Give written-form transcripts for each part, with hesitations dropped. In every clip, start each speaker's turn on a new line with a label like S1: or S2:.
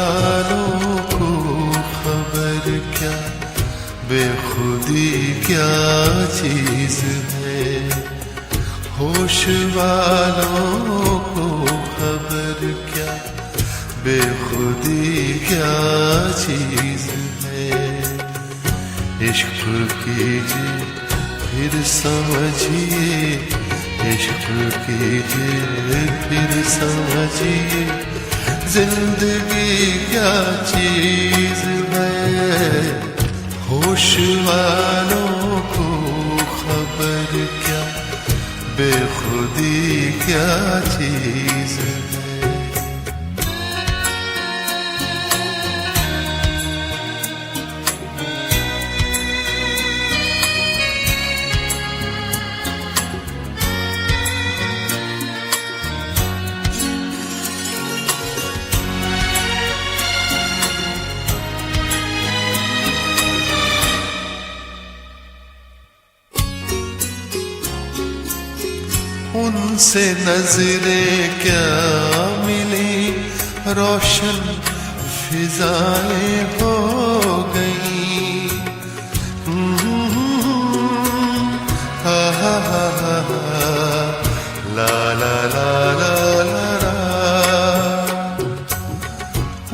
S1: वालों को खबर क्या, बेखुदी क्या चीज है। होश वालों को खबर क्या, बेखुदी क्या चीज है। इश्क कीजिए फिर समझिए, इश्क कीजिए फिर समझिए, जिंदगी क्या चीज है। होश वालों को खबर क्या, बेखुदी क्या चीज है। उनसे नजरें क्या मिली, रोशन फिजाएं हो गई। हा हा हा हा ला ला ला ला ला ला।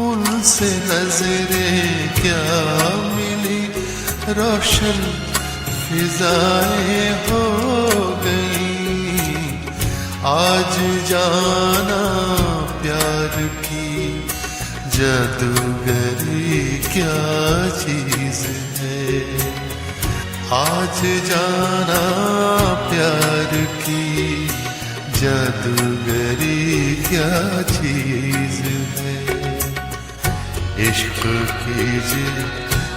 S1: उनसे नजरें क्या मिली, रोशन फिजाएं हो गई। आज जाना प्यार की जादूगरी क्या चीज है। आज जाना प्यार की जादूगरी क्या चीज है। इश्क कीजिए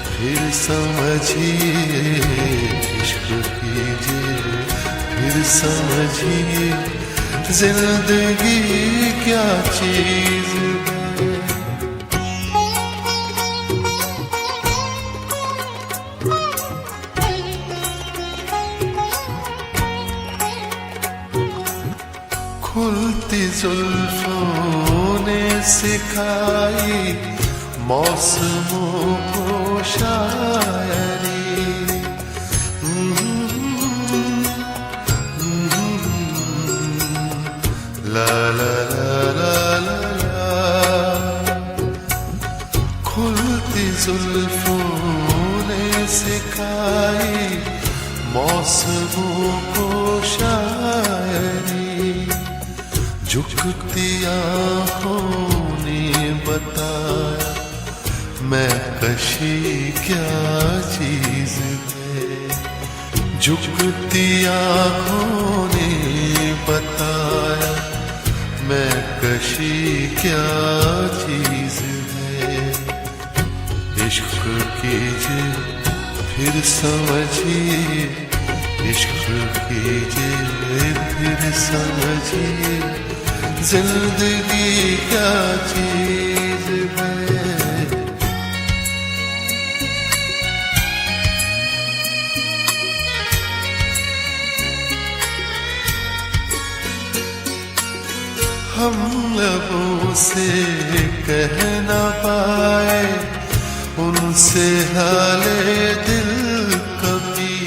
S1: फिर समझिए, इश्क कीजिए फिर समझिए, जिंदगी क्या चीज है। खुलती जुल्फों ने सिखाई मौसमों को शायरी। ला ला ला ला ला ला। खुलती जुल्फों ने सिखाई मौसमों को शायरी। झुकती आँखों ने बताया मैं कशी क्या चीज है। झुकती आँखों ने बताया मैं कशी क्या चीज है। इश्क कीजिए फिर समझिए, इश्क कीजिए फिर समझिए, जिंदगी क्या चीज है। हम लबों से कह न पाए उनसे हाले दिल कभी।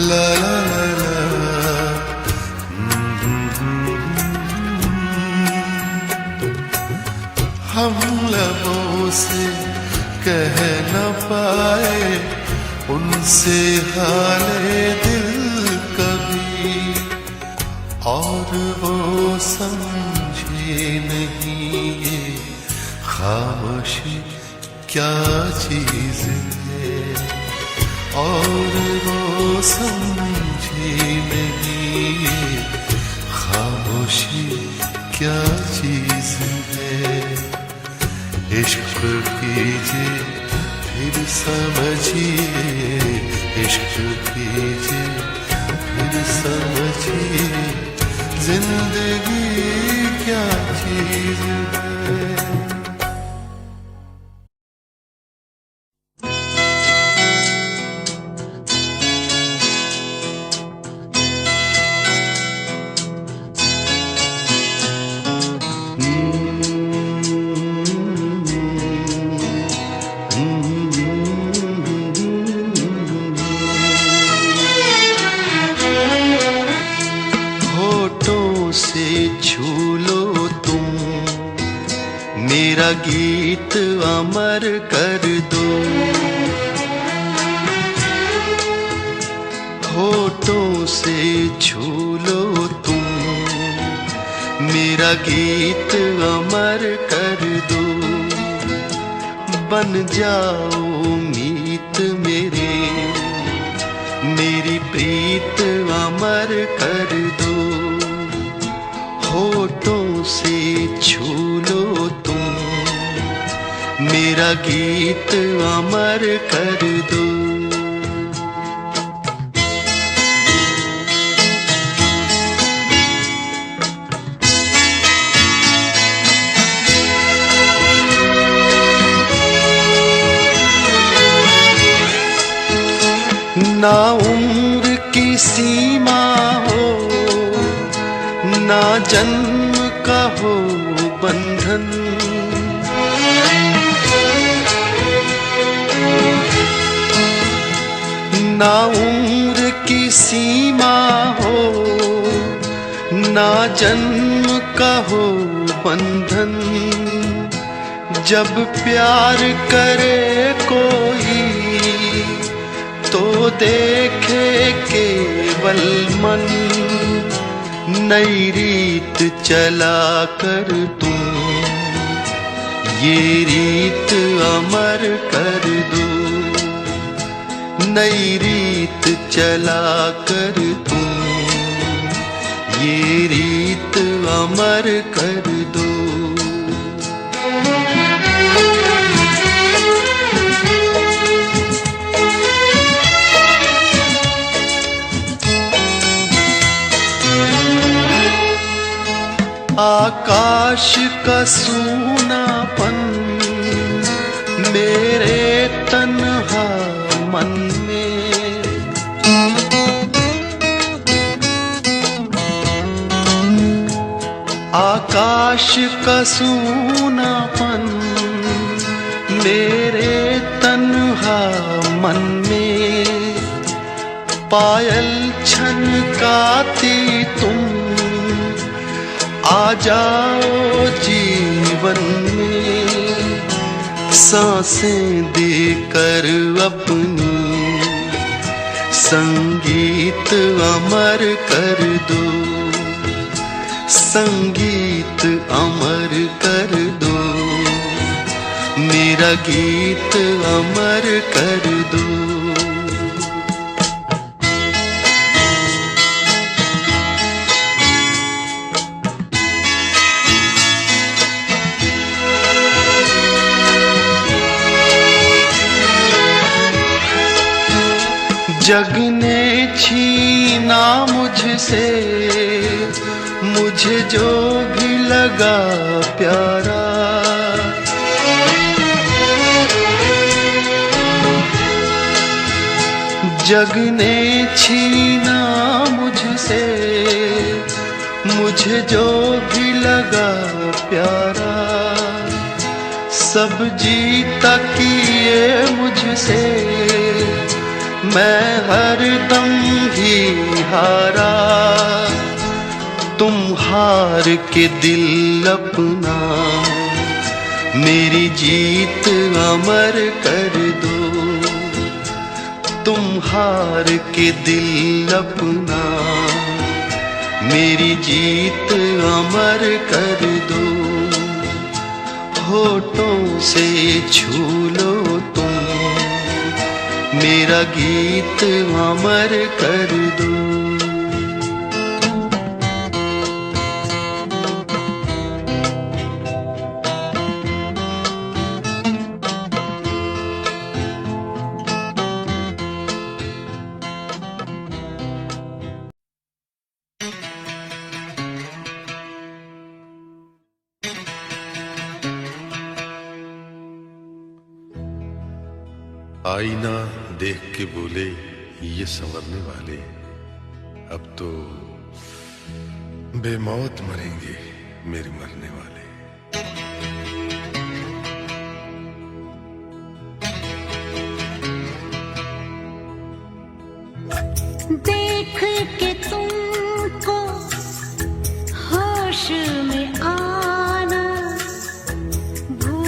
S1: ला ला ला ला। हम लबों से कह न पाए उनसे हाले दिल कभी। और वो समझे नहीं ये खामोशी क्या चीज है। और वो समझे नहीं ये खामोशी क्या चीज है। इश्क कीजिए फिर समझिए, इश्क कीजिए फिर समझिए, जिंदगी क्या चीज है। मेरा गीत अमर कर दो। होठों से छू लो तुम, मेरा गीत अमर कर दो। बन जाओ मीत मेरे, मेरी प्रीत अमर कर दो। होठों से छू लो तुम, मेरा गीत अमर कर दो। ना उम्र की सीमा हो, ना जन्म का हो बंधन। ना उम्र की सीमा हो, ना जन्म का हो बंधन। जब प्यार करे कोई तो देखे केवल मन। नई रीत चला कर तुम, ये रीत अमर कर दो। नई रीत चला कर तुम, ये रीत अमर कर दो। आकाश का सूनापन मेरे तन्हा मन में, आकाश का सूनापन मेरे तन्हा मन में। पायल छनकाती तुम, आ जाओ जीवन में। सांसें देकर अपनी संगीत अमर कर दो। संगीत अमर कर दो, मेरा गीत अमर कर दो। जग ने छीना मुझसे, मुझे जो भी लगा प्यारा। जग ने छीना मुझसे, मुझे जो भी लगा प्यारा। सब जीता किए मुझसे, मैं हरदम ही हारा। तुम हार के दिल अपना, मेरी जीत अमर कर दो। तुम हार के दिल अपना, मेरी जीत अमर कर दो। होठों से छू लो तुम, मेरा गीत अमर कर दो। आईना देख के बोले ये संवरने वाले, अब तो बेमौत मरेंगे मेरे मरने वाले।
S2: देख के तुमको होश में आना, भूल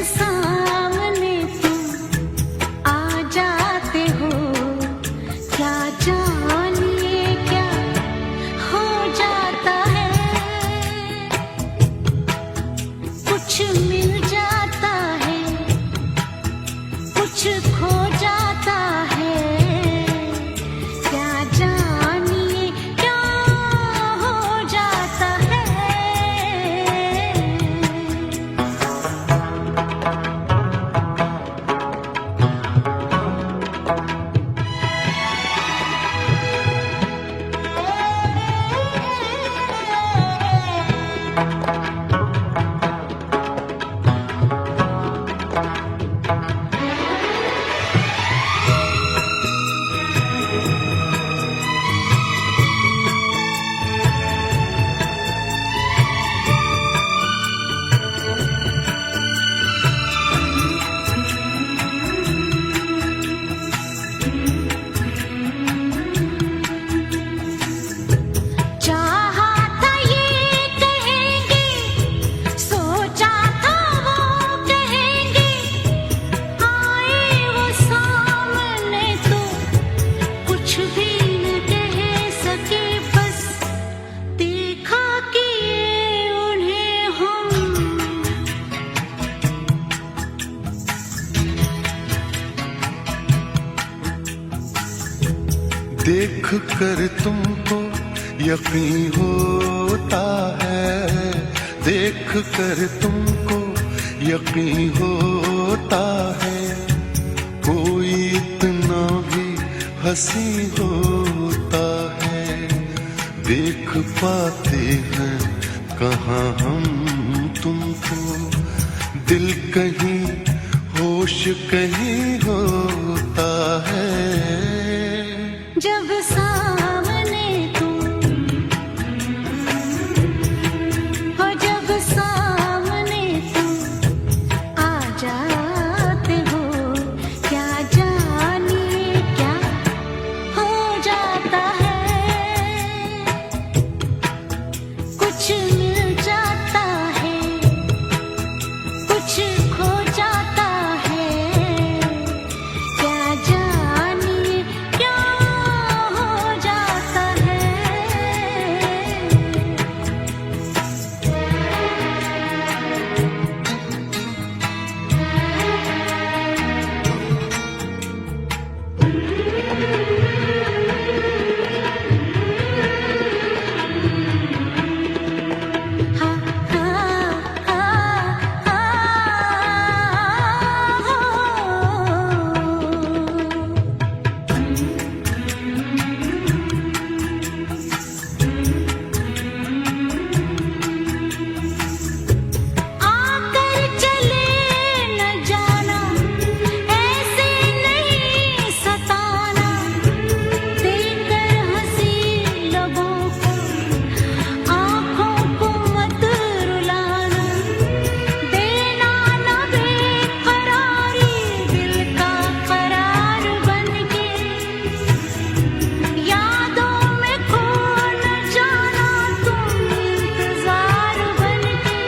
S2: सामने तुम आ जाते हो, क्या जानिए क्या हो जाता है। कुछ मिल जाता है, कुछ खो जाता है, क्या जानिए क्या हो जाता है। चाहा था ये कहेंगे, सोचा था वो कहेंगे, आए वो सामने तो कुछ भी न कह सके, बस देखा कि ये उन्हें हम।
S1: देख कर तुमको यकीन होता है, देख कर तुमको यकीन होता है, कोई इतना भी हंसी होता है। देख पाते हैं कहाँ हम तुमको, दिल कहीं होश कहीं होता है।
S2: जब सामने तुम हो, जब सामने तुम आ जाते हो, क्या जानिए क्या हो जाता है। कुछ मिल जाता है, कुछ खो जाता है, क्या जानिए क्या हो जाता है। हा हा हा आकर चले न जाना, ऐसे नहीं सताना, देकर हंसी लबों को, आँखों को मत रुलाना, देना न बेकरारी दिल का करार बनके, यादों में खो न जाना तुम इंतजार बनके,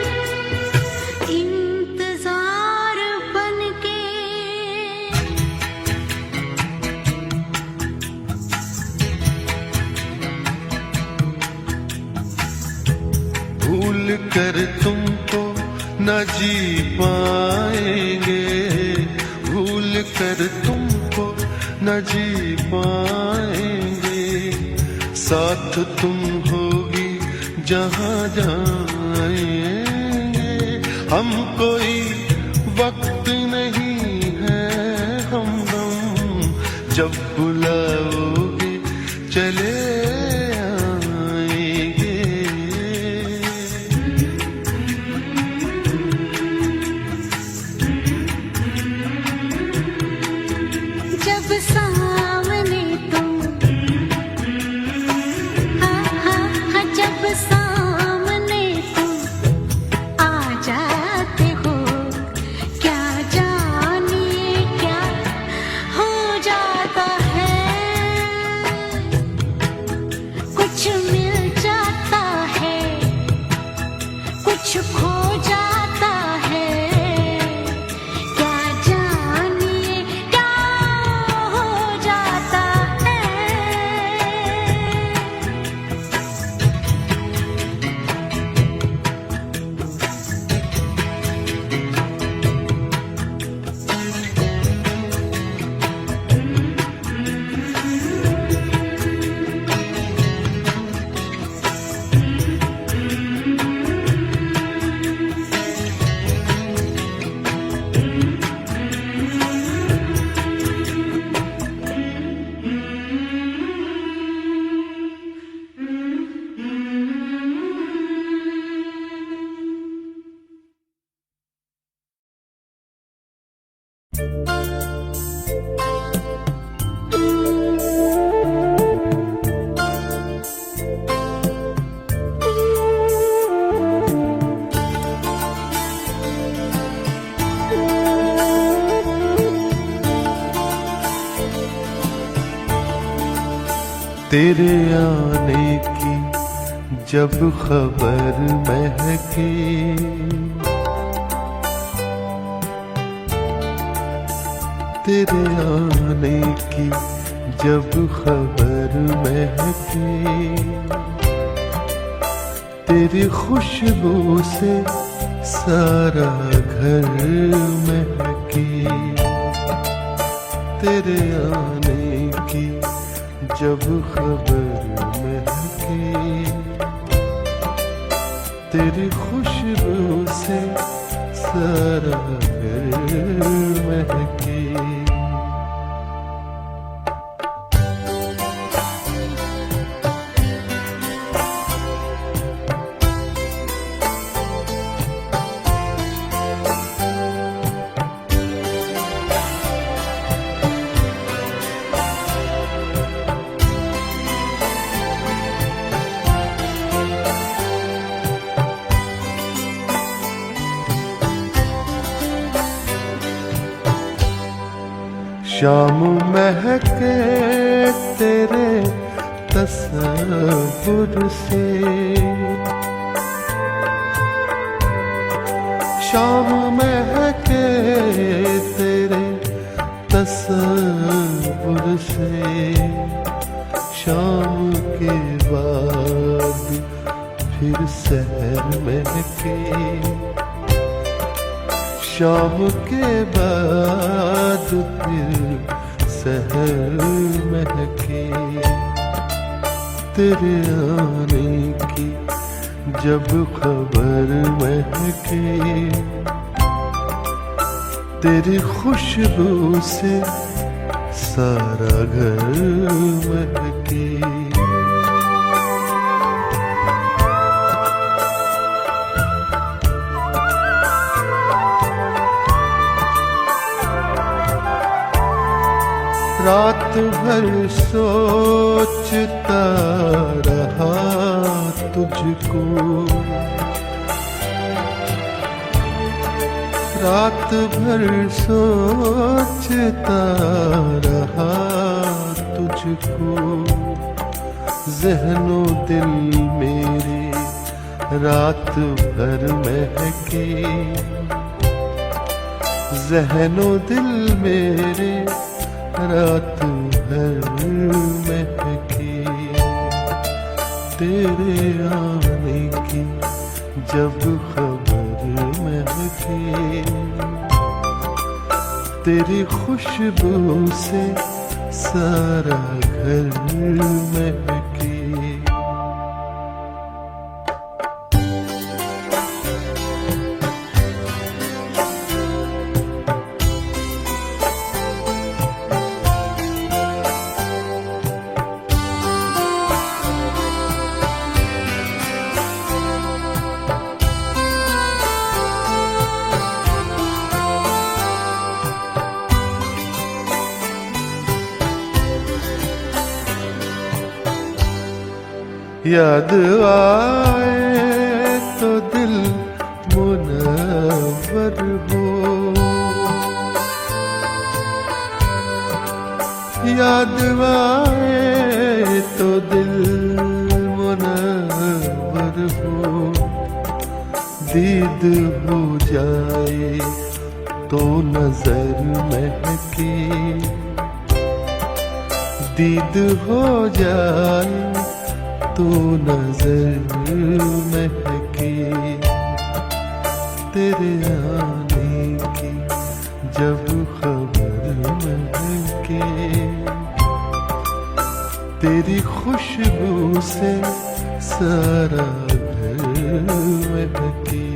S2: इंतजार बनके।
S1: भूल कर तुमको न जी पाएंगे, भूल कर तुमको न जी पाएंगे, साथ तुम होगी जहाँ जाएंगे। हम कोई वक्त नहीं है हमदम, जब बुलाओगे चले आएंगे।
S2: जब सामने तुम हा हा हा, जब सामने तुम आ जाते हो, क्या जानिए क्या हो जाता है।
S1: तेरे आने की जब खबर महकी, तेरे आने की जब खबर महकी, तेरी खुशबू से सारा घर महकी, तेरे आने की जब खबर महकी, तेरी खुशबू से सारा घर महकी। शाम महके तेरे तस्वुर से, शाम महके तेरे तस्वुर से, शाम के बाद फिर सहर महके, शाम के बाद फिर सहर महके, तेरे आने की जब खबर महके, तेरी खुशबू से सारा घर महके। रात भर सोचता रहा तुझको, रात भर सोचता रहा तुझको, ज़हनो दिल मेरे रात भर महके, ज़हनो दिल मेरे रात भर महके, तेरे आने की जब खबर महके, तेरी खुशबू से सारा घर महके। याद आए तो दिल मुनव्वर हो, याद आए तो दिल मुनव्वर हो, दीद हो जाए तो नजर महके, दीद हो जाए तो नजर महके, तेरे आने की जब खबर महके, तेरी खुशबू से सारा घर महके।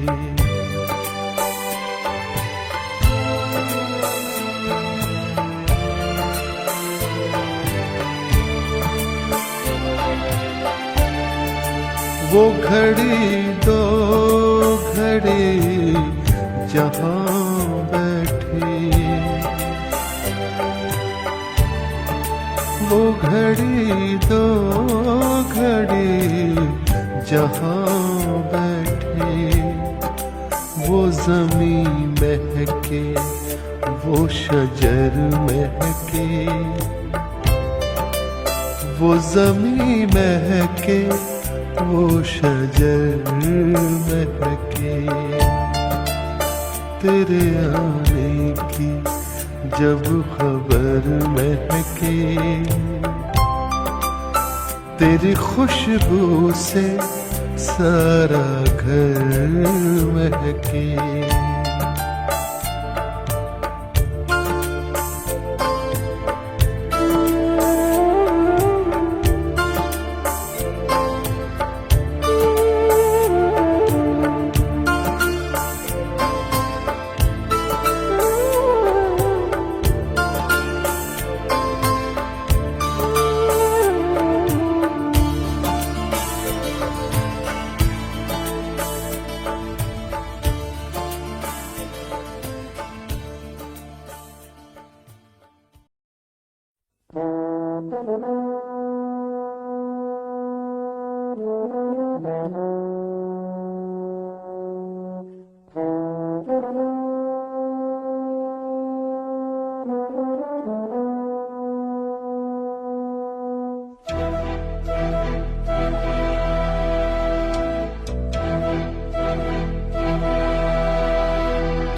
S1: वो घड़ी दो घड़ी जहाँ बैठे, वो घड़ी दो घड़ी जहाँ बैठे, वो ज़मीं महके, वो शजर महके, वो ज़मीं महके, वो शजर महके। तेरे आने की जब खबर महके, तेरी खुशबू से सारा घर महके।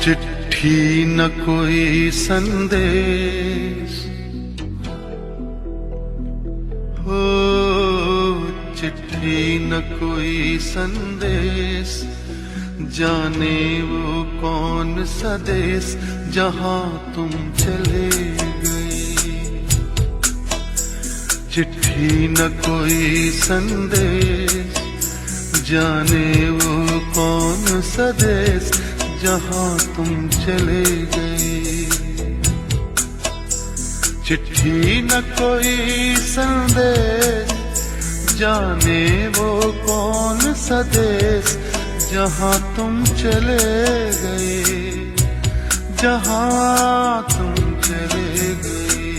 S1: चिट्ठी न कोई संदेश, हो चिट्ठी न कोई संदेश, जाने वो कौन सा देश जहाँ तुम चले गए। चिट्ठी न कोई संदेश, जाने वो कौन सा देश जहाँ तुम चले गए। चिट्ठी न कोई संदेश, जाने वो कौन सा देश जहाँ तुम चले गए, जहाँ तुम चले गए।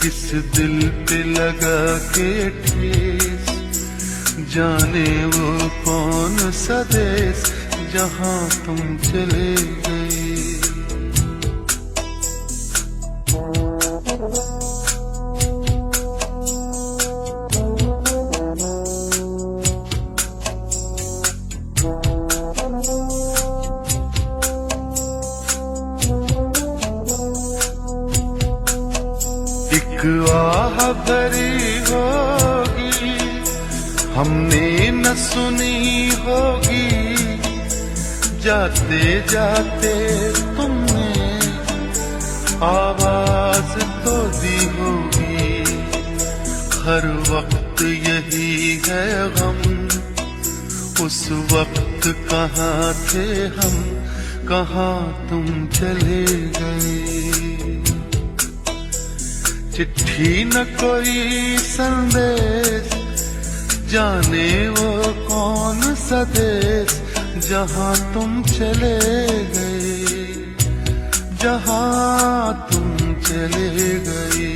S1: इस दिल पे लगा के ठेस, जाने वो कौन सा देश जहाँ तुम चले गए। एक आह भरी होगी, हमने न सुनी होगी, जाते जाते तुमने आवाज तो दी होगी। हर वक्त यही है गम, उस वक्त कहाँ थे हम, कहाँ तुम चले गए। चिट्ठी न कोई संदेश, जाने वो कौन सा देश जहाँ तुम चले गए, जहाँ तुम चले गए।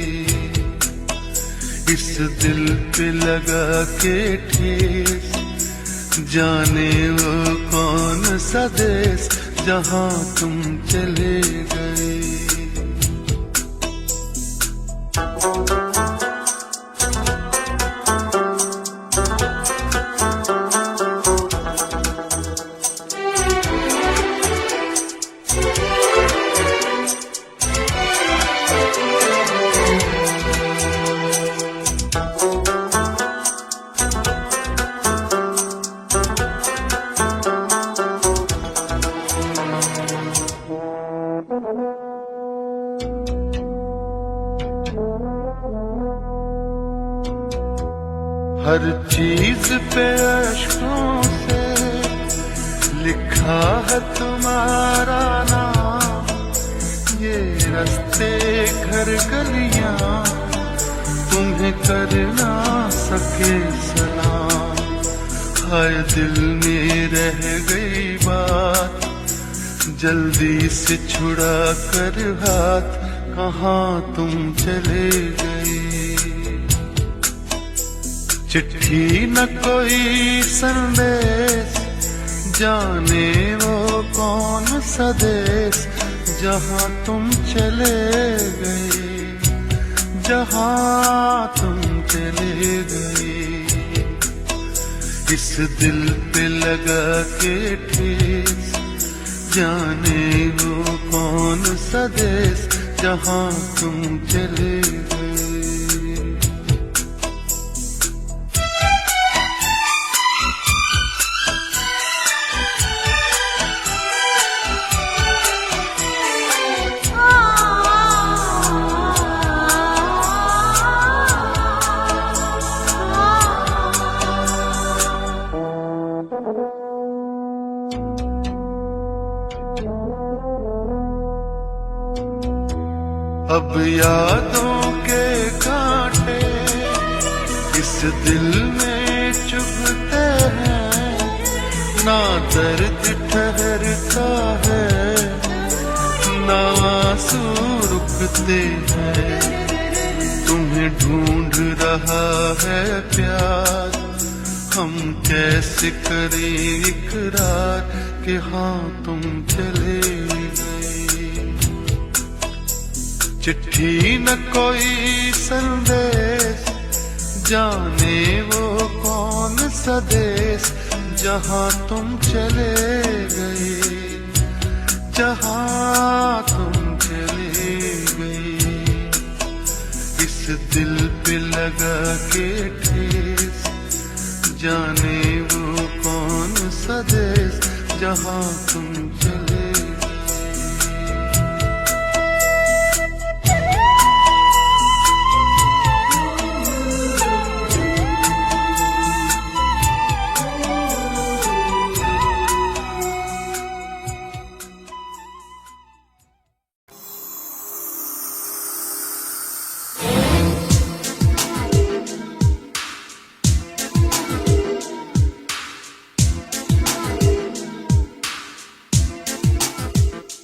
S1: इस दिल पे लगा के ठेस, जाने वो कौन सा देश जहाँ तुम चले गए। हर चीज पे अश्कों से लिखा है तुम्हारा नाम, ये रास्ते घर गलियां तुम्हें कर ना सके सलाम। हाय दिल में रह गई बात, जल्दी से छुड़ा कर हाथ कहाँ तुम चले गए। चिट्ठी न कोई संदेश, जाने वो कौन सा देश जहाँ तुम चले गए, जहाँ तुम चले गए। इस दिल पे लगा के ठेस, जाने वो कौन सा देश जहाँ तुम चले गए। अब यादों के कांटे इस दिल में चुभते हैं, ना दर्द ठहरता है, ना आंसू रुकते हैं। तुम्हें ढूंढ रहा है प्यार, हम कैसे करें इकरार कि हाँ तुम चले गए। चिट्ठी न कोई संदेश, जाने वो कौन सा देश जहाँ तुम चले गए, जहाँ तुम चले गए। इस दिल पे लगा के ठेस, जाने वो कौन सा देश जहाँ तुम चले गए।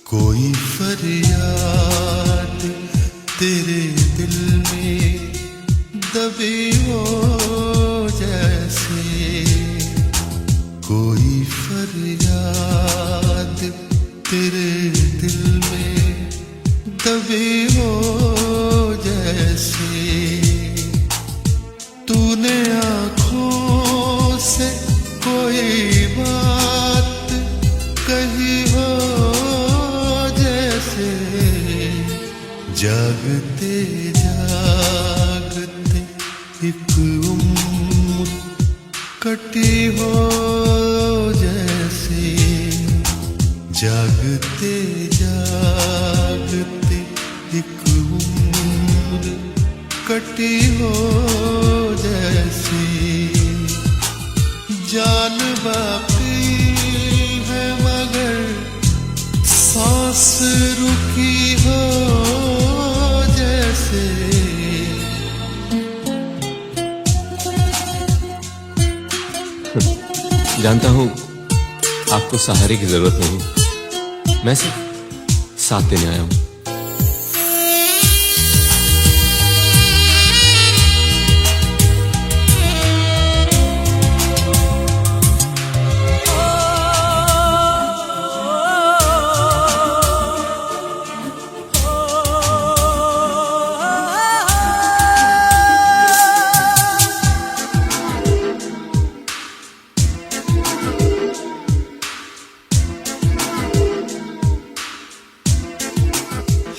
S1: कोई फरियाद तेरे दिल में दबी हो जैसे, कोई फरियाद तेरे दिल में दबी हो जैसे। तूने आँखों से कोई बात कही हो जैसे, जागते जागते एक उम्र कटी हो जैसे, जागते जागते एक उम्र कटी हो जैसे। जान बाकी है मगर सांस रुकी हो जैसे।
S3: जानता हूं आपको सहारे की जरूरत नहीं, मैं सिर्फ साथ देने आया हूं।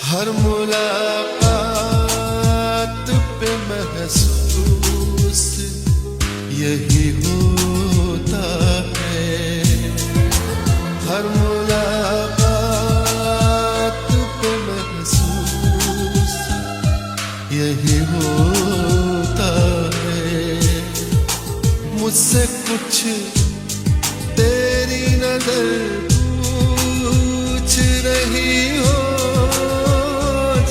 S1: हर मुलाकात पे महसूस यही होता है, हर मुलाकात पे महसूस यही होता है। मुझसे कुछ तेरी नजर पूछ रही हो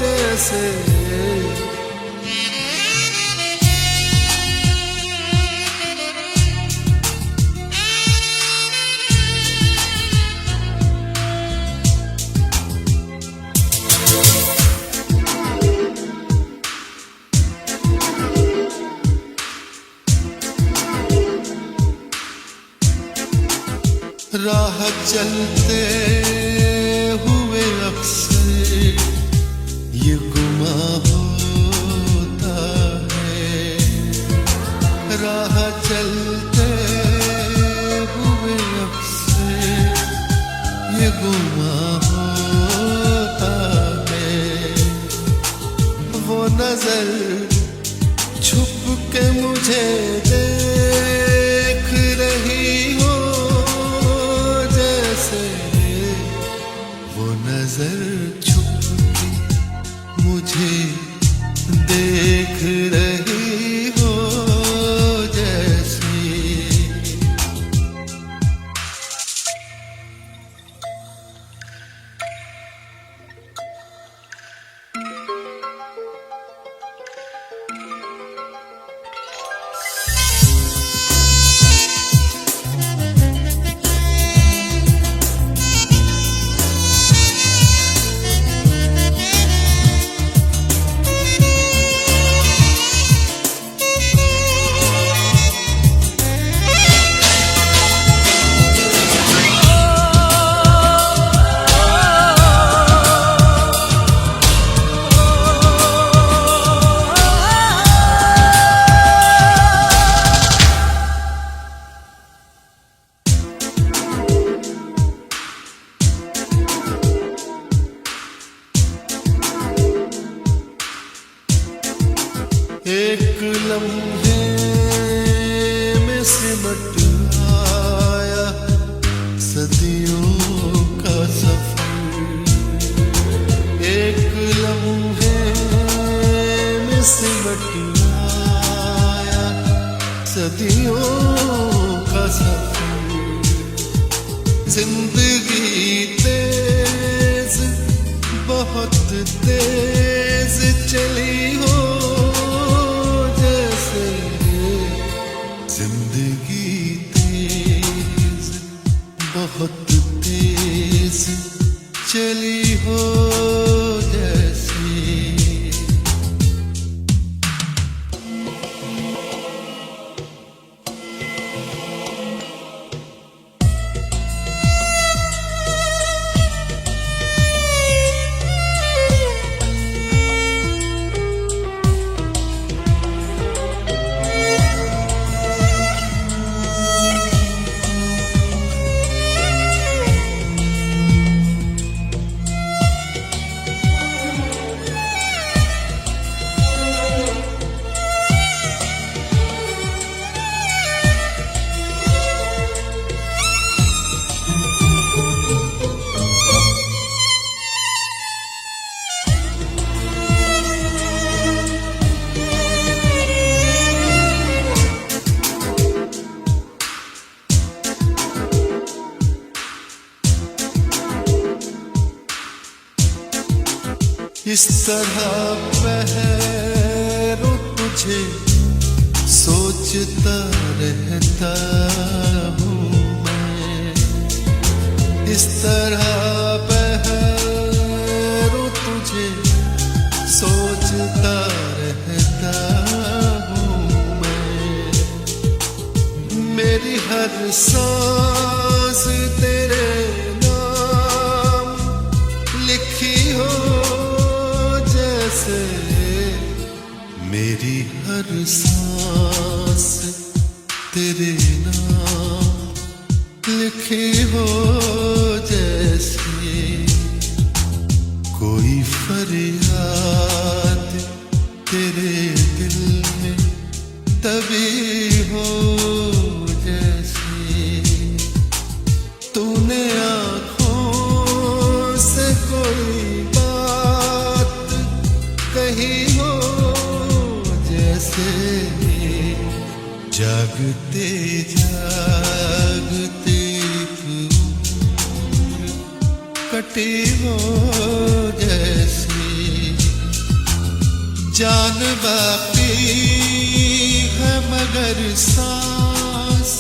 S1: जैसे। चलते हुए अक्सर ये गुमा होता है, राह चलते हुए अक्सर ये गुमा होता है। वो नजर छुप के मुझे देख रही हो जैसे, वो नजर छुप के मुझे देख रही हो जैसे। एक लम्हे में सिमट आया सदियों का सफर। एक लम्हे में सिमट आया सदियों का सफर। जिंदगी तेज बहुत तेज चली हो जैसे, जिंदगी तेज बहुत तेज चली हो जैसे। इस तरह पहरों तुझे सोचता रहता हूँ मैं। इस तरह पहरों तुझे सोचता रहता हूँ मैं। मेरी हर सांस तेरे नाम लिखी हो जैसे, मेरी हर सांस तेरे नाम लिखी हो जैसे। कोई फरियाद तेरे दिल में तभी हो जैसे, तूने आँखों से कोई कहीं हो जैसे। जागते जागते कटे हो जैसे। जान बाकी है मगर सांस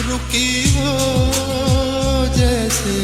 S1: रुकी हो जैसे।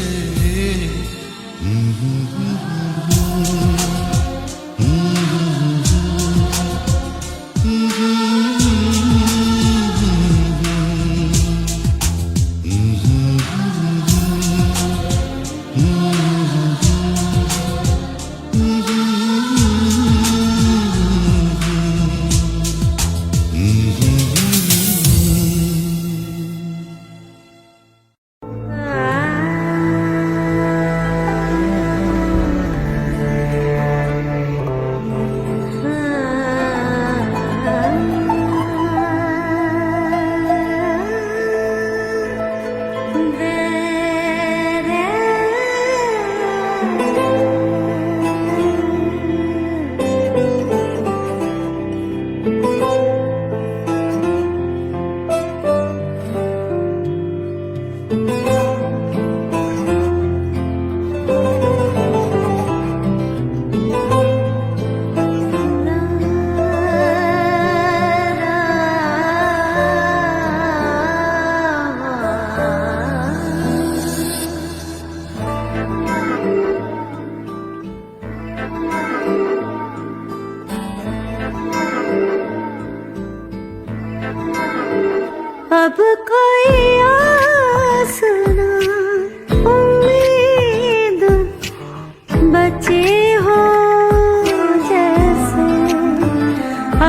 S2: अब कोई आस ना उम्मीद बची हो जैसे,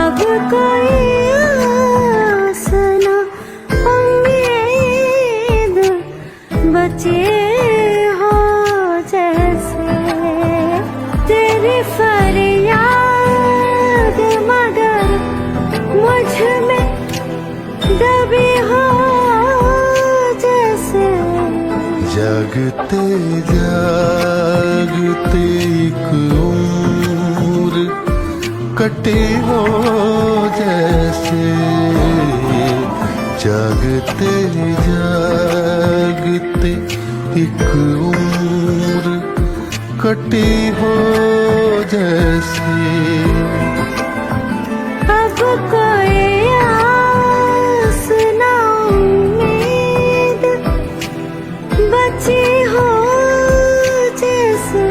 S2: अब कोई आस ना उम्मीद बची हो जैसे, तेरी फरियाद मगर मुझ में दबी हो जैसे।
S1: जागते जागते एक उम्र कटी हो जैसे, जागते जागते एक उम्र कटी हो जैसे।
S2: अब कोई आस ना उम्मीद बची हो जैसे।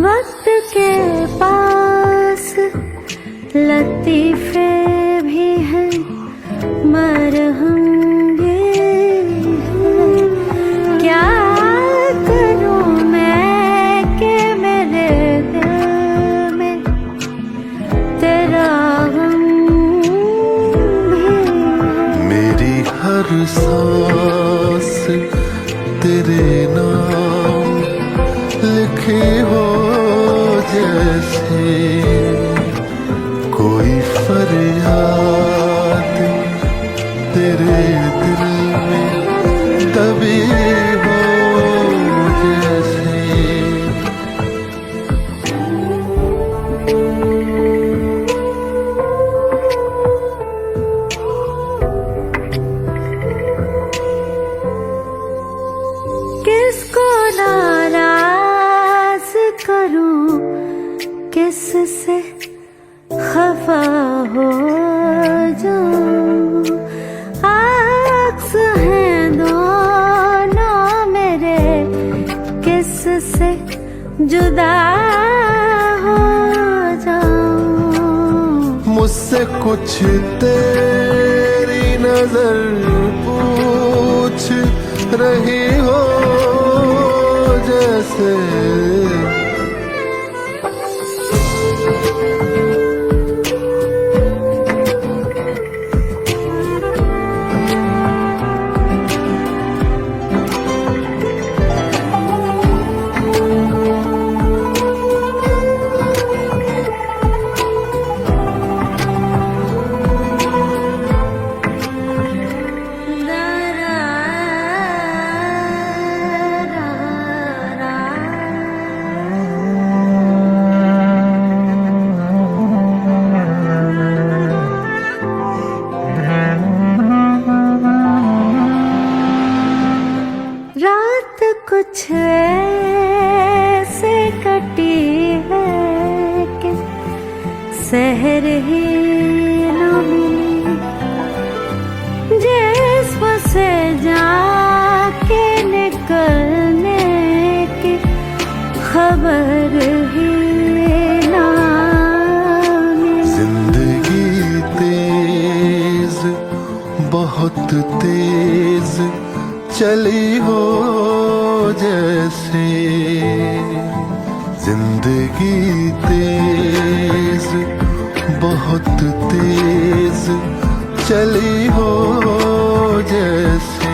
S2: वक्त के पास लतीफे भी हैं, मरहम भी है। क्या करूं मैं कि मेरे दिल में तेरा गम भी है।
S1: मेरी हर सांस तेरे नाम लिखी हो जैसे, कोई फरियाद तेरे दिल में दबी हो जैसे।
S2: किसको नाराज करूं, किससे खफा हो जाऊं, अक्स हैं दोनों मेरे, किससे जुदा हो जाऊं।
S1: मुझसे कुछ तेरी नजर पूछ रही हो जैसे,
S2: रात कुछ ऐसे कटी है कि सहर ही न मिली, जिस्म से जाके निकलने की खबर ही ना मिली।
S1: जिंदगी तेज बहुत तेज चली हो जैसे, जिंदगी तेज बहुत तेज चली हो जैसे।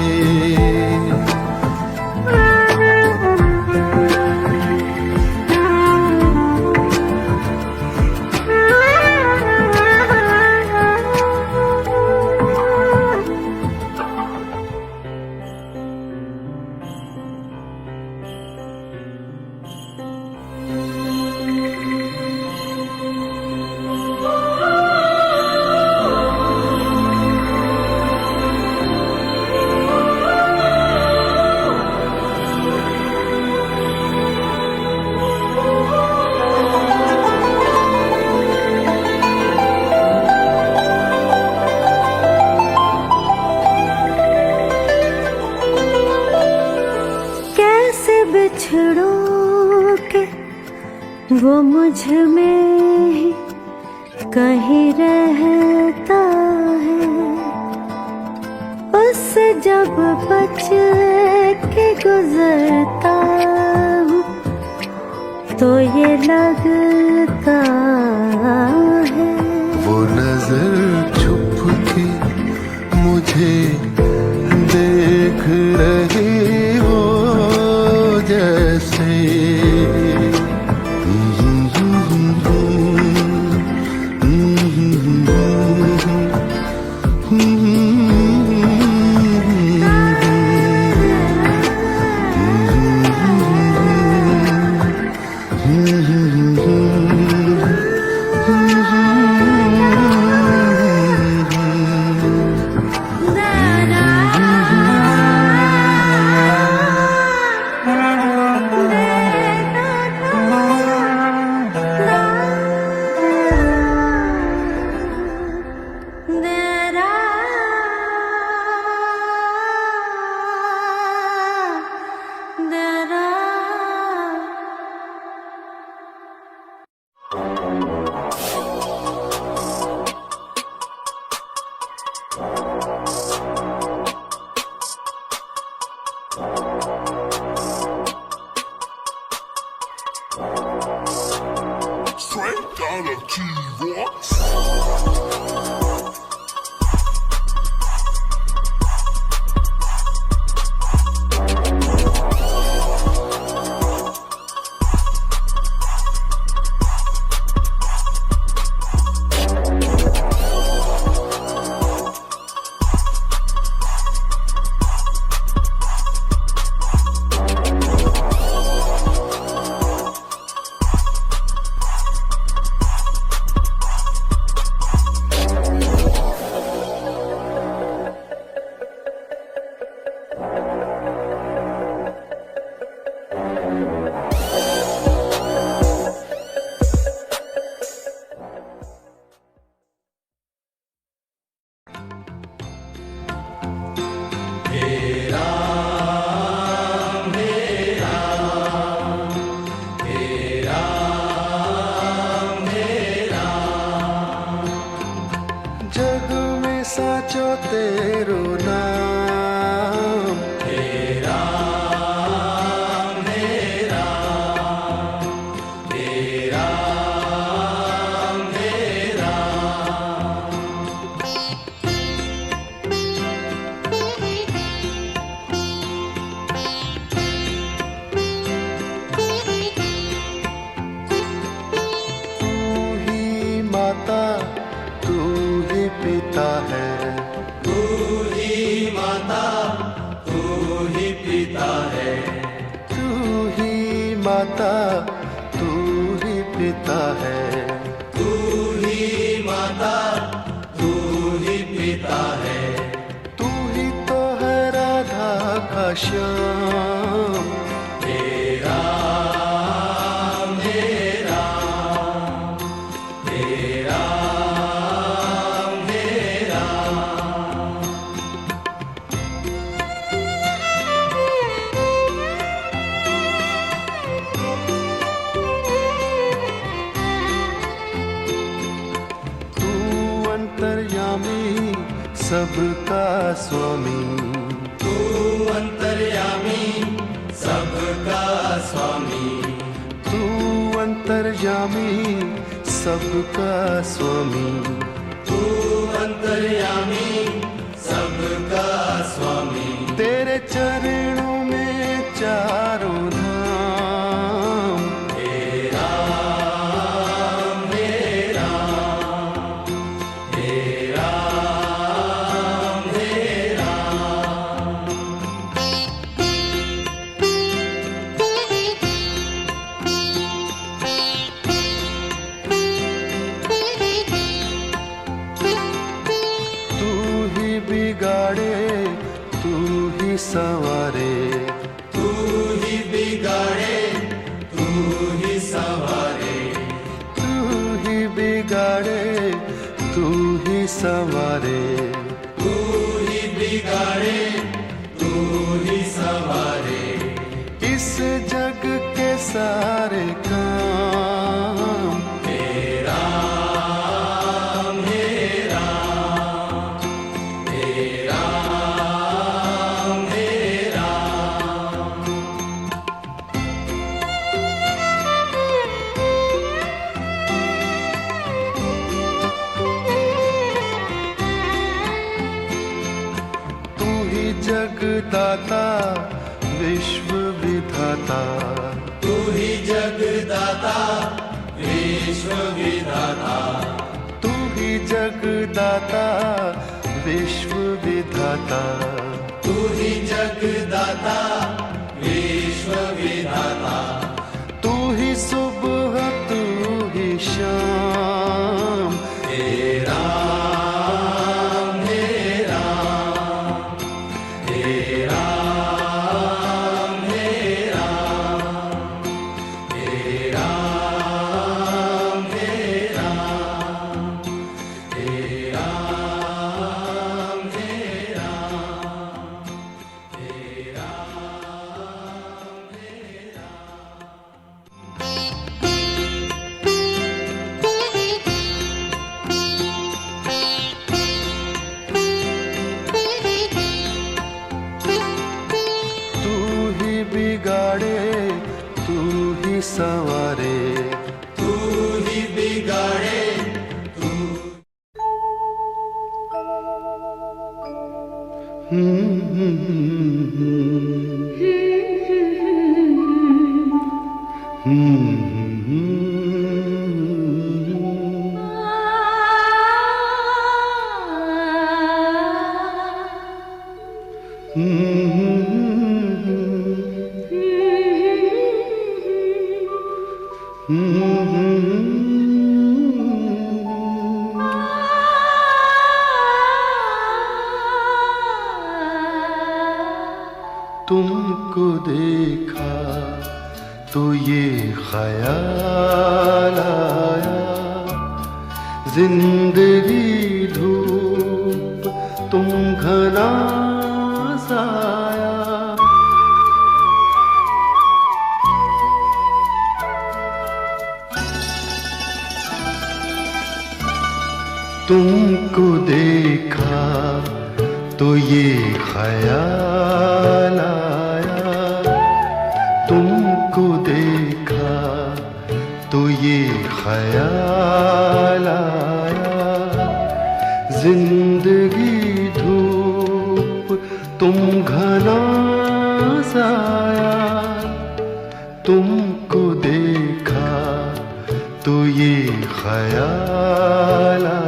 S2: वो मुझ में ही कहीं रहता है, उससे जब बच के गुजरता हूँ तो ये लगता है
S1: वो नजर छुप के मुझे देख रही हो जैसे
S4: Straight out of T-Rock.
S1: जग में साचो तेरो नाम
S3: तेरा मेरा तेरा मेरा
S1: तू ही माता तू ही पिता है
S3: तू ही माता तू ही पिता है
S1: तू ही माता तू ही पिता है
S3: तू ही माता तू ही पिता है
S1: तू ही तो है राधा का श्याम
S3: तेरा मेरा तेरा मेरा
S1: तू अंतर्यामी सबका स्वामी
S3: तू अंतर्यामी सबका स्वामी
S1: तू अंतर्यामी सबका स्वामी
S3: तू अंतर्यामी सबका स्वामी
S1: तेरे चरणों में चारों धाम
S3: तेरा मेरा तेरा मेरा
S1: तू ही बिगाड़े तू ही संवारे
S3: तू ही बिगाड़े तू ही संवारे
S1: तू ही बिगाड़े तू ही संवारे
S3: तू ही बिगाड़े तू ही संवारे
S1: इस जग के सारे काम जगदाता विश्व विधाता,
S5: तू ही जगदाता विश्व विधाता,
S1: तू ही जगदाता विश्व विधाता,
S5: तू ही जगदाता विश्व विधाता,
S1: तू ही सुबह तू ही शाम,
S5: हे राम हे राम हे राम हे राम हे राम हे राम हे राम हे राम हे राम हे
S1: तू ही बिगाड़े तू ही संवारे,
S5: तू ही बिगाड़े तू
S1: तुमको देखा तो ये ख्याल आया, जिंदगी धूप तुम घना साया, तुमको देखा तो ये ख्याल आया, तुमको देखा तो ये ख्याल आया, जिंदगी धूप तुम घना साया, तुमको देखा तो ये ख्याल आया।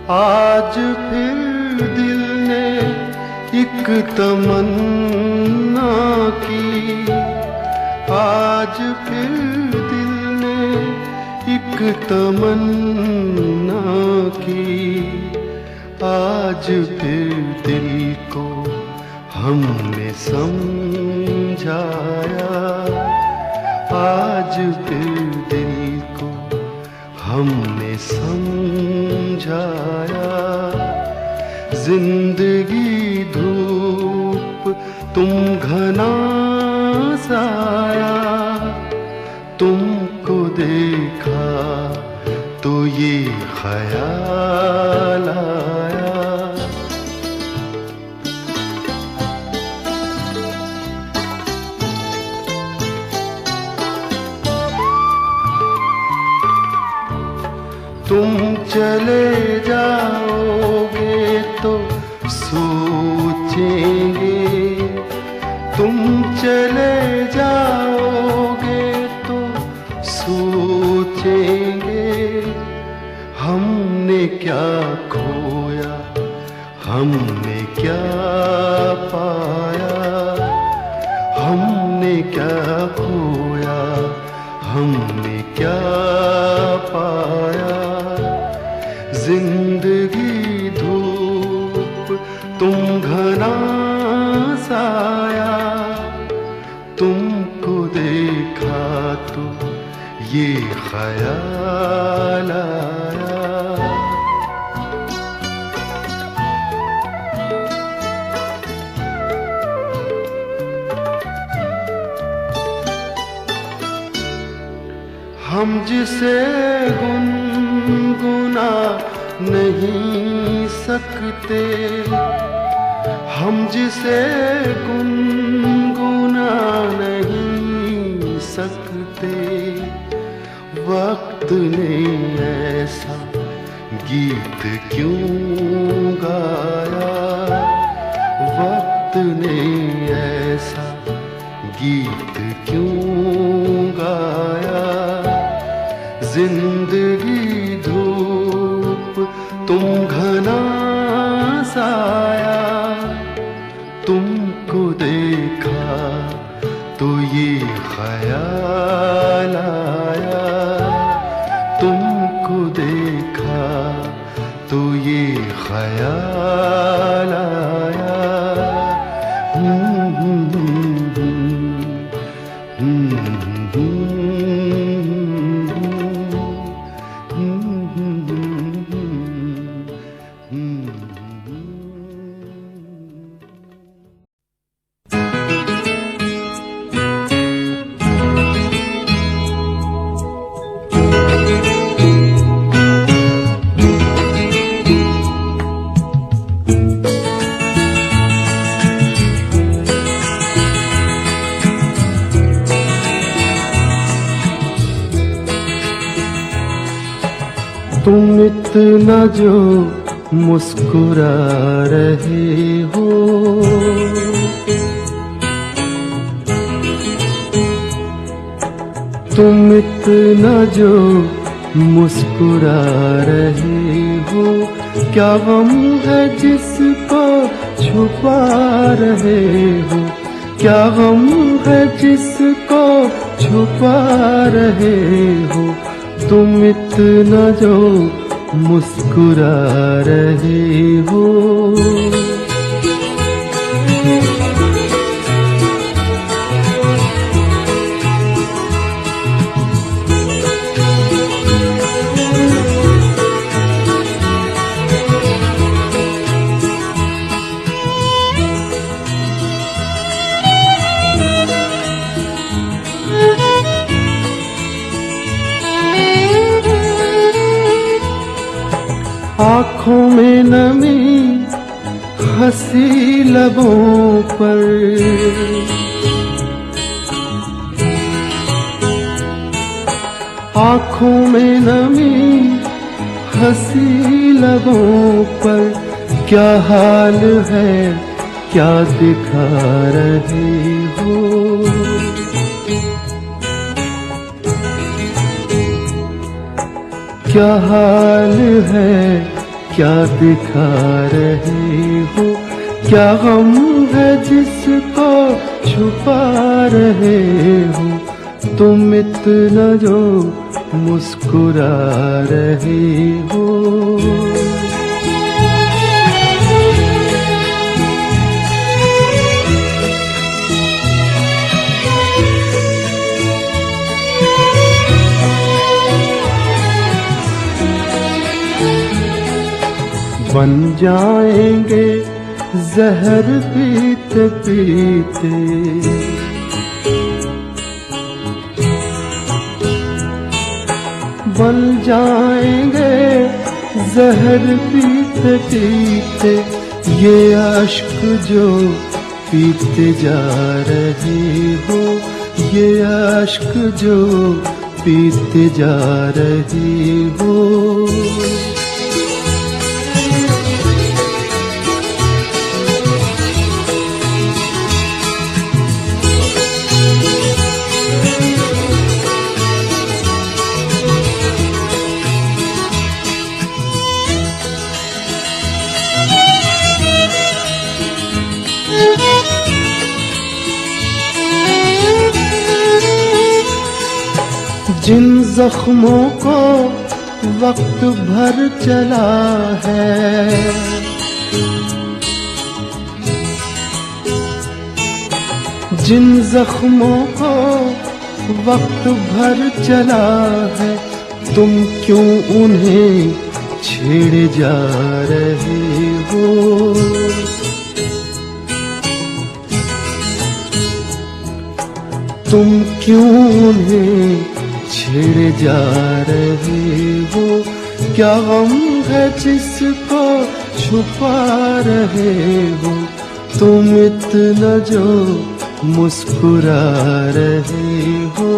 S1: आज फिर दिल ने एक तमन्ना की, आज फिर दिल ने एक तमन्ना की, आज फिर दिल को हमने समझाया, आज फिर दिल को हमने समझाया, जिंदगी धूप तुम घना साया, तुमको देखा तो ये ख्याल आया। तुम चले जाओगे तो सोचेंगे, तुम चले जाओगे तो सोचेंगे, हमने क्या खोया हमने क्या पाया, हमने क्या खोया हमने क्या पाया, जिंदगी धूप तुम घना साया, तुमको देखा तो ये ख्याल आया। हम जिसे गुनगुना नहीं सकते, हम जिसे गुनगुना नहीं वक्त ने ऐसा गीत क्यों गाया, वक्त ने ऐसा गीत क्यों गाया। जिंदगी धूप तुम घना साया, तुमको देखा तो ये ख्याल आया, तुमको देखा तो ये ख्याल आया। तुम इतना जो मुस्कुरा रहे हो, तुम इतना जो मुस्कुरा रहे हो, क्या गम है जिसको छुपा रहे हो, क्या गम है जिसको छुपा रहे हो। तुम इतना जो मुस्कुरा रहे हो। आँखों में नमी हंसी लबों पर, आँखों में नमी हंसी लबों पर, क्या हाल है क्या दिखा रहे हो। क्या हाल है क्या दिखा रहे हो, क्या गम है जिसको छुपा रहे हो। तुम इतना जो मुस्कुरा रहे हो। बन जाएंगे जहर पीते पीते, बन जाएंगे जहर पीते पीते। ये अश्क जो पीते जा रहे हो, ये अश्क जो पीते जा रहे हो। जिन जख्मों को वक्त भर चला है, जिन जख्मों को वक्त भर चला है, तुम क्यों उन्हें छेड़े जा रहे हो। तुम क्यों उन्हें छेड़े जा रहे हो। क्या गम है जिसको छुपा रहे हो। तुम इतना जो मुस्कुरा रहे हो।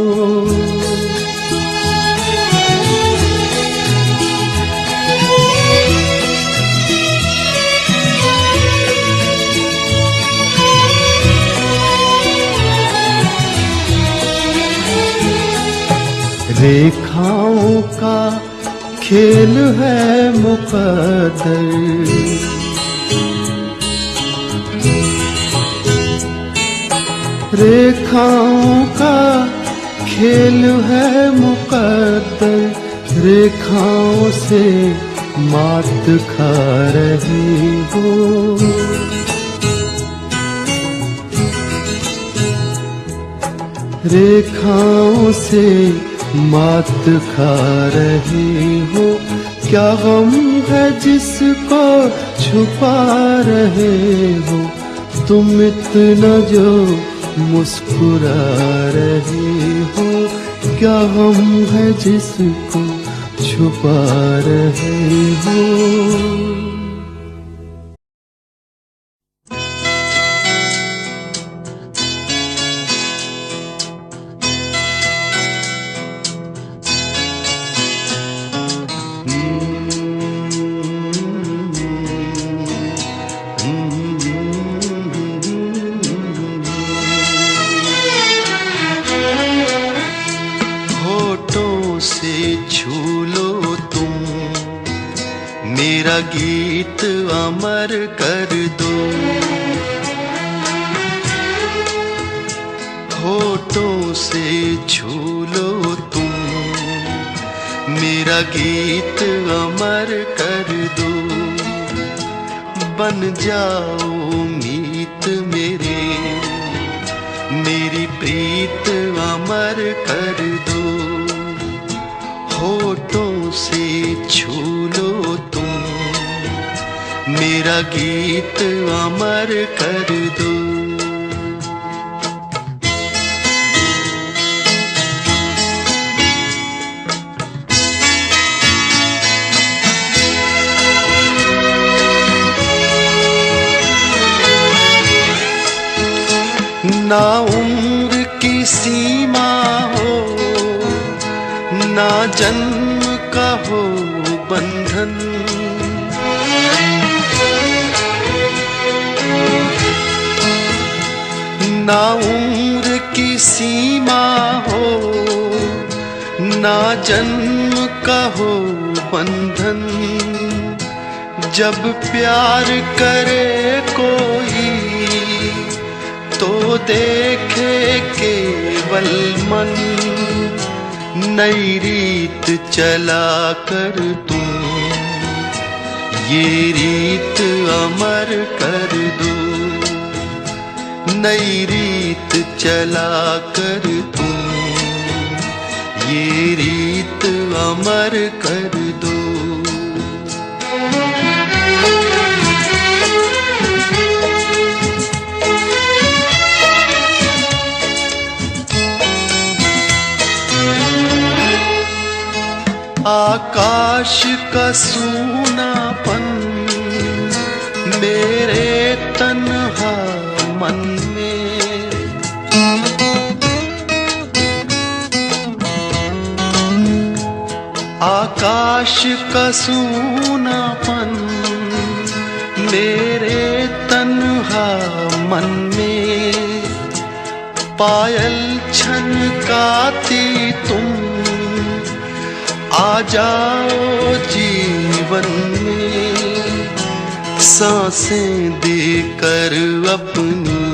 S1: रेखाओं का खेल है मुकद्दर, रेखाओं का खेल है मुकद्दर, रेखाओं से मात खा रही हो। रेखाओं से मात खा रही हो। क्या गम है जिसको छुपा रहे हो, तुम इतना जो मुस्कुरा रही हो। क्या गम है जिसको छुपा रहे हो। होठों से छू लो तुम, मेरा गीत अमर कर दो। होठों से छू लो तुम, मेरा गीत अमर कर दो। बन जाओ मीत मेरे, मेरी प्रीत अमर कर दो। होठों से छू लो तुम, मेरा गीत अमर कर दो। ना उम्र की सीमा हो, ना जन्म का हो बंधन। ना उम्र की सीमा हो, ना जन्म का हो बंधन। जब प्यार करे कोई तो देखे केवल मन। नई रीत चला कर तुम, ये रीत अमर कर दो। नई रीत चला कर तुम, ये रीत अमर कर दो। आकाश का सूनापन मेरे तन्हा मन में, आकाश का सूनापन मेरे तन्हा मन में। पायल छनकाती तुम, आ जाओ जीवन में। सांसें देकर अपनी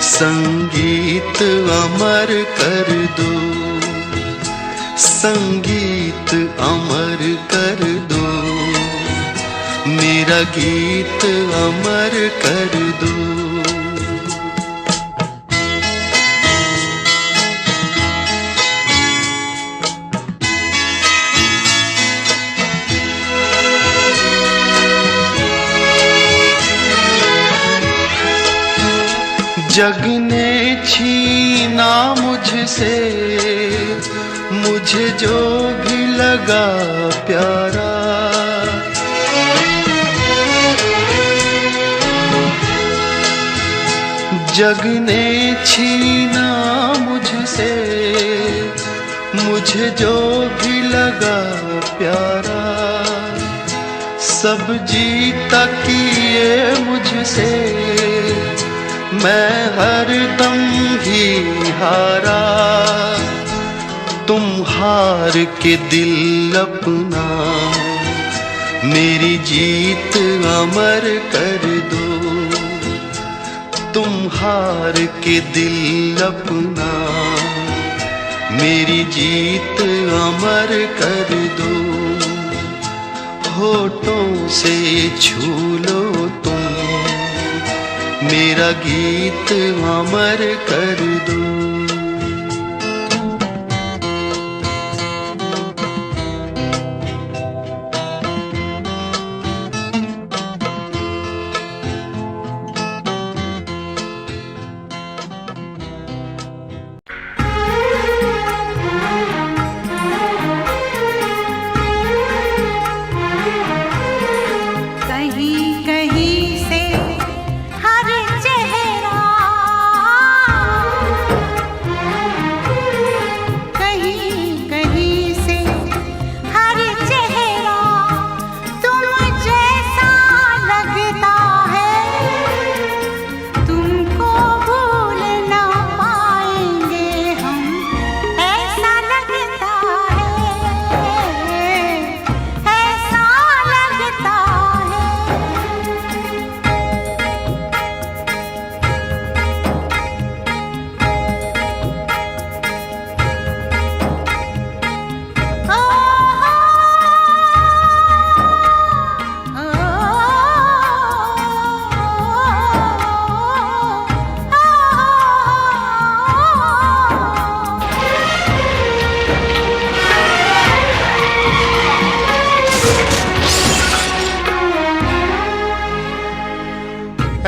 S1: संगीत अमर कर दो। संगीत अमर कर दो, मेरा गीत अमर कर दो। जग ने छीना मुझसे, मुझे जो भी लगा प्यारा। जग ने छीना मुझसे, मुझे जो भी लगा प्यारा। सब जीता किए मुझसे, मैं हरदम ही हारा। तुम हार के दिल अपना मेरी जीत अमर कर दो। तुम हार के दिल अपना मेरी जीत अमर कर दो। होठों से छू लो तुम मेरा गीत अमर कर दो।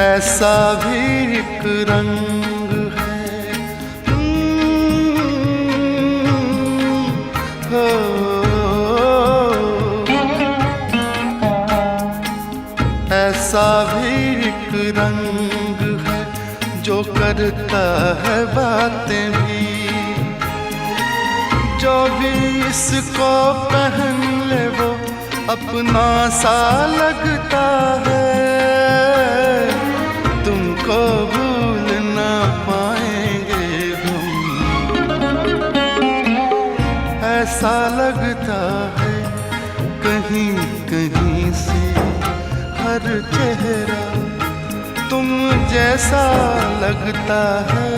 S1: ऐसा भी एक रंग है हो। ऐसा भी एक रंग है जो करता है बातें भी। जो भी इसको पहन ले वो अपना सा लगता है। तुमको भूल ना पाएंगे हम। ऐसा लगता है कहीं कहीं से हर चेहरा तुम जैसा लगता है।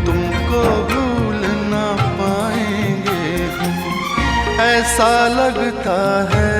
S1: तुमको भूल ना पाएंगे हम। ऐसा लगता है।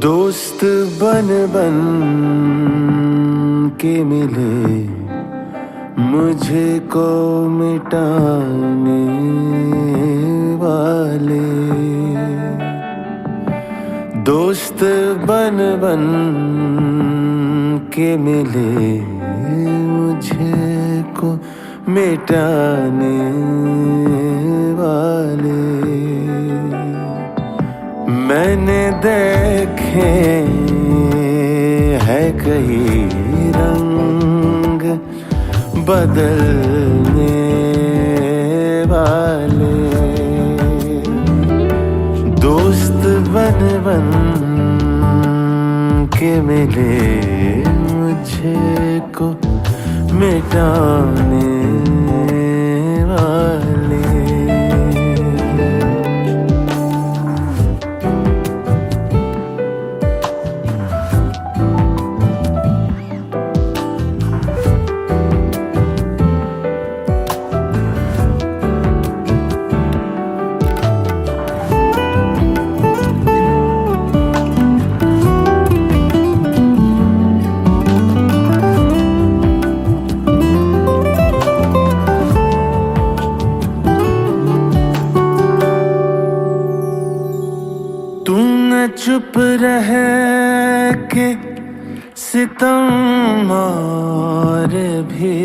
S1: दोस्त बन बन के मिले मुझे को मिटाने वाले, दोस्त बन बन के मिले मुझे को मिटाने वाले। मैंने देखे है कई रंग बदलने वाले, दोस्त बन बन के मिले मुझे को मिटाने वाले। चुप रह के सितम और भी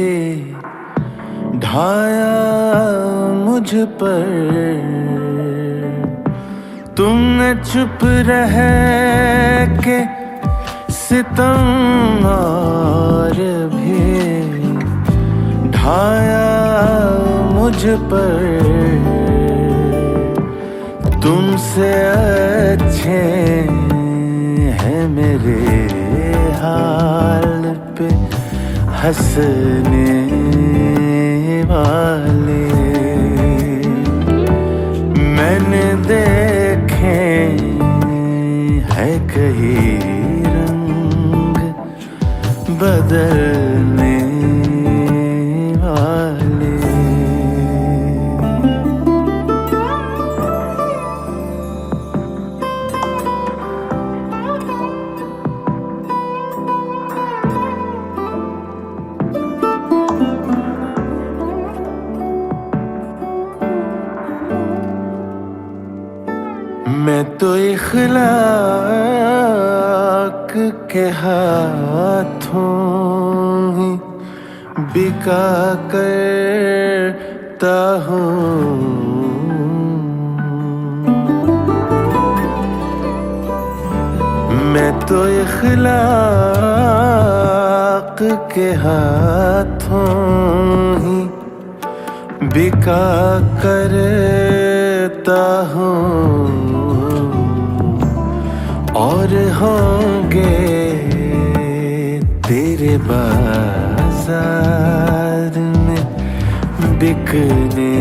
S1: ढाया मुझ पर, तुमने चुप रह के सितम और भी ढाया मुझ पर। तुमसे अच्छे हैं मेरे हाल पे हंसने वाले। मैंने देखे है कई रंग बदलने वाले। मैं तो इखलाक के हाथों ही बिका करता हूँ। मैं तो इखलाक के हाथों ही बिका करता हूँ। और होंगे तेरे बाजार में बिकने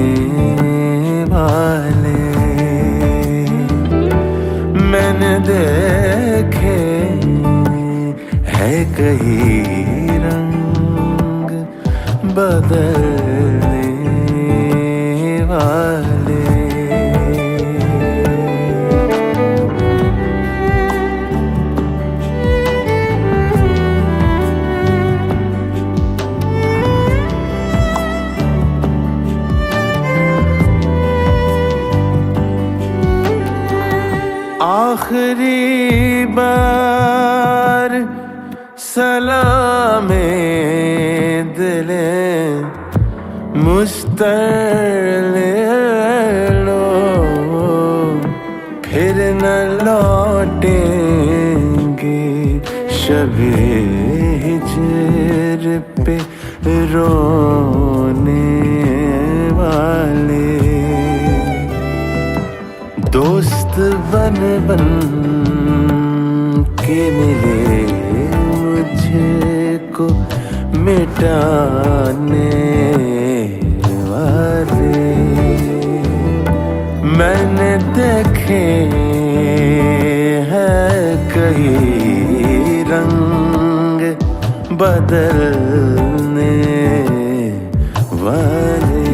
S1: वाले। मैंने देखे है कई रंग बदलने वाले। आखिरी बार सलामे दिले मुझतर ले लो, फिर न लौटेंगे शबे हिजर पे रोने वाले। दोस्त बन बन के मिले मुझे को मिटाने वाले। मैंने देखे हैं कई रंग बदलने वाले।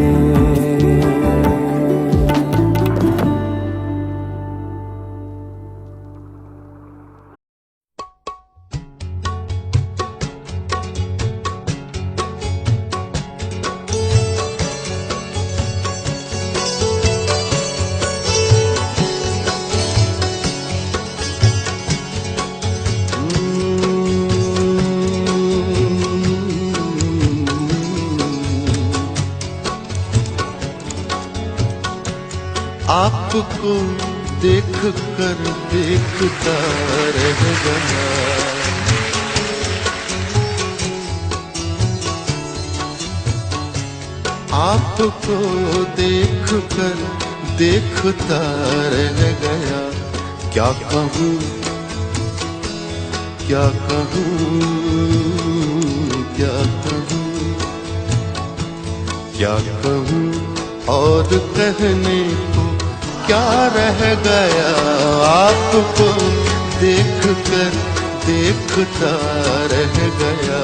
S1: आपको देख कर देखता रह गया। आपको देख कर देखता रह गया। क्या कहूँ क्या कहूँ क्या कहूँ क्या कहूँ और कहने को क्या रह गया। आपको देख कर देखता रह गया।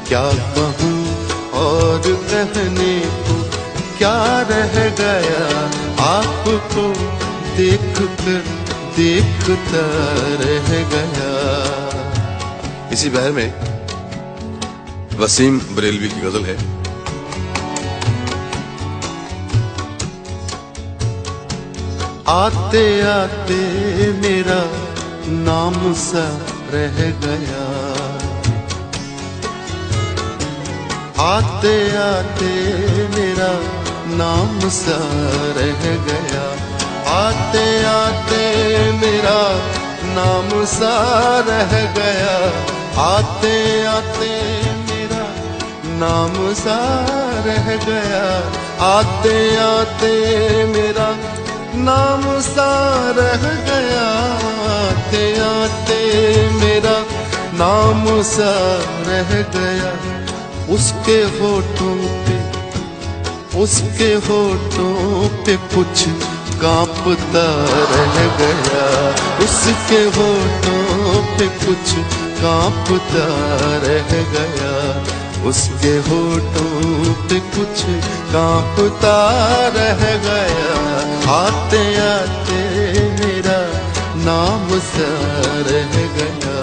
S1: क्या कहूँ और कहने को क्या रह गया। आपको देख कर देखता रह गया।
S6: इसी बहर में वसीम बरेलवी की गजल है।
S1: आते आते मेरा नाम सा रह गया। आते आते मेरा नाम सा रह गया। आते आते मेरा नाम सा रह गया। आते आते मेरा नाम सा रह गया। आते आते मेरा नाम सा रह गया। आते आते मेरा नाम सा रह गया। उसके होठों पे कुछ कांपता रह गया। उसके होठों पे कुछ कांपता रह गया। उसके होठों पे कुछ कांपता रह गया। आते आते मेरा नाम सा रह गया।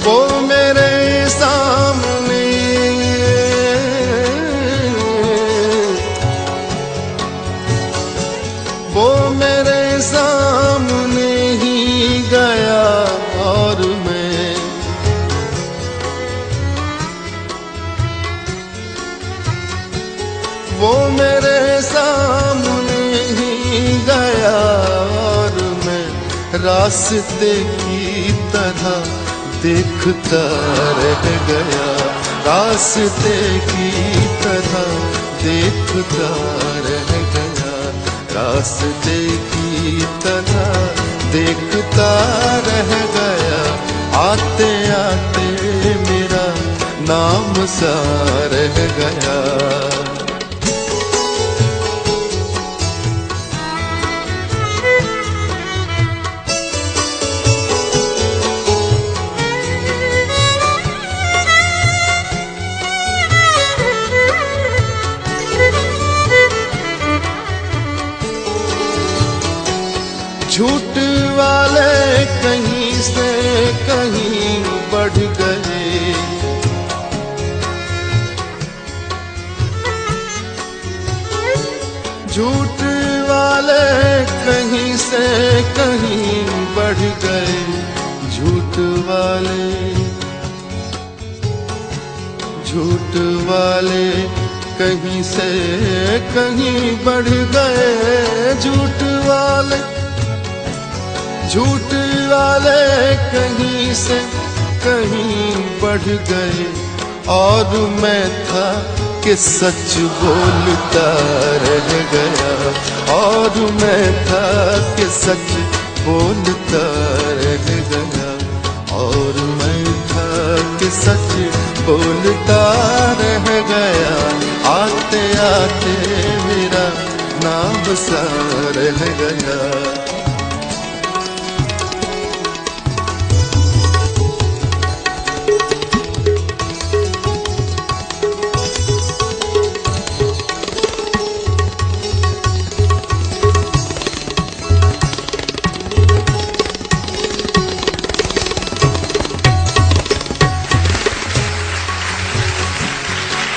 S1: वो मेरे सामने वो मेरे सामने ही गया और मैं वो मेरे सामने ही गया और मैं रास्ते की तरह देखता रह गया। रास्ते की तरह देखता रह गया। रास्ते की तरह देखता रह गया। आते आते मेरा नाम सा रह गया। झूठ वाले कहीं से कहीं बढ़ गए। झूठ वाले कहीं से कहीं बढ़ गए। झूठ वाले कहीं से कहीं बढ़ गए। झूठ वाले कहीं से कहीं बढ़ गए। और मैं था कि सच बोलता रह गया। और मैं था कि सच बोलता रह गया। और मैं था कि सच बोलता रह गया। आते आते मेरा नाम सा रह गया।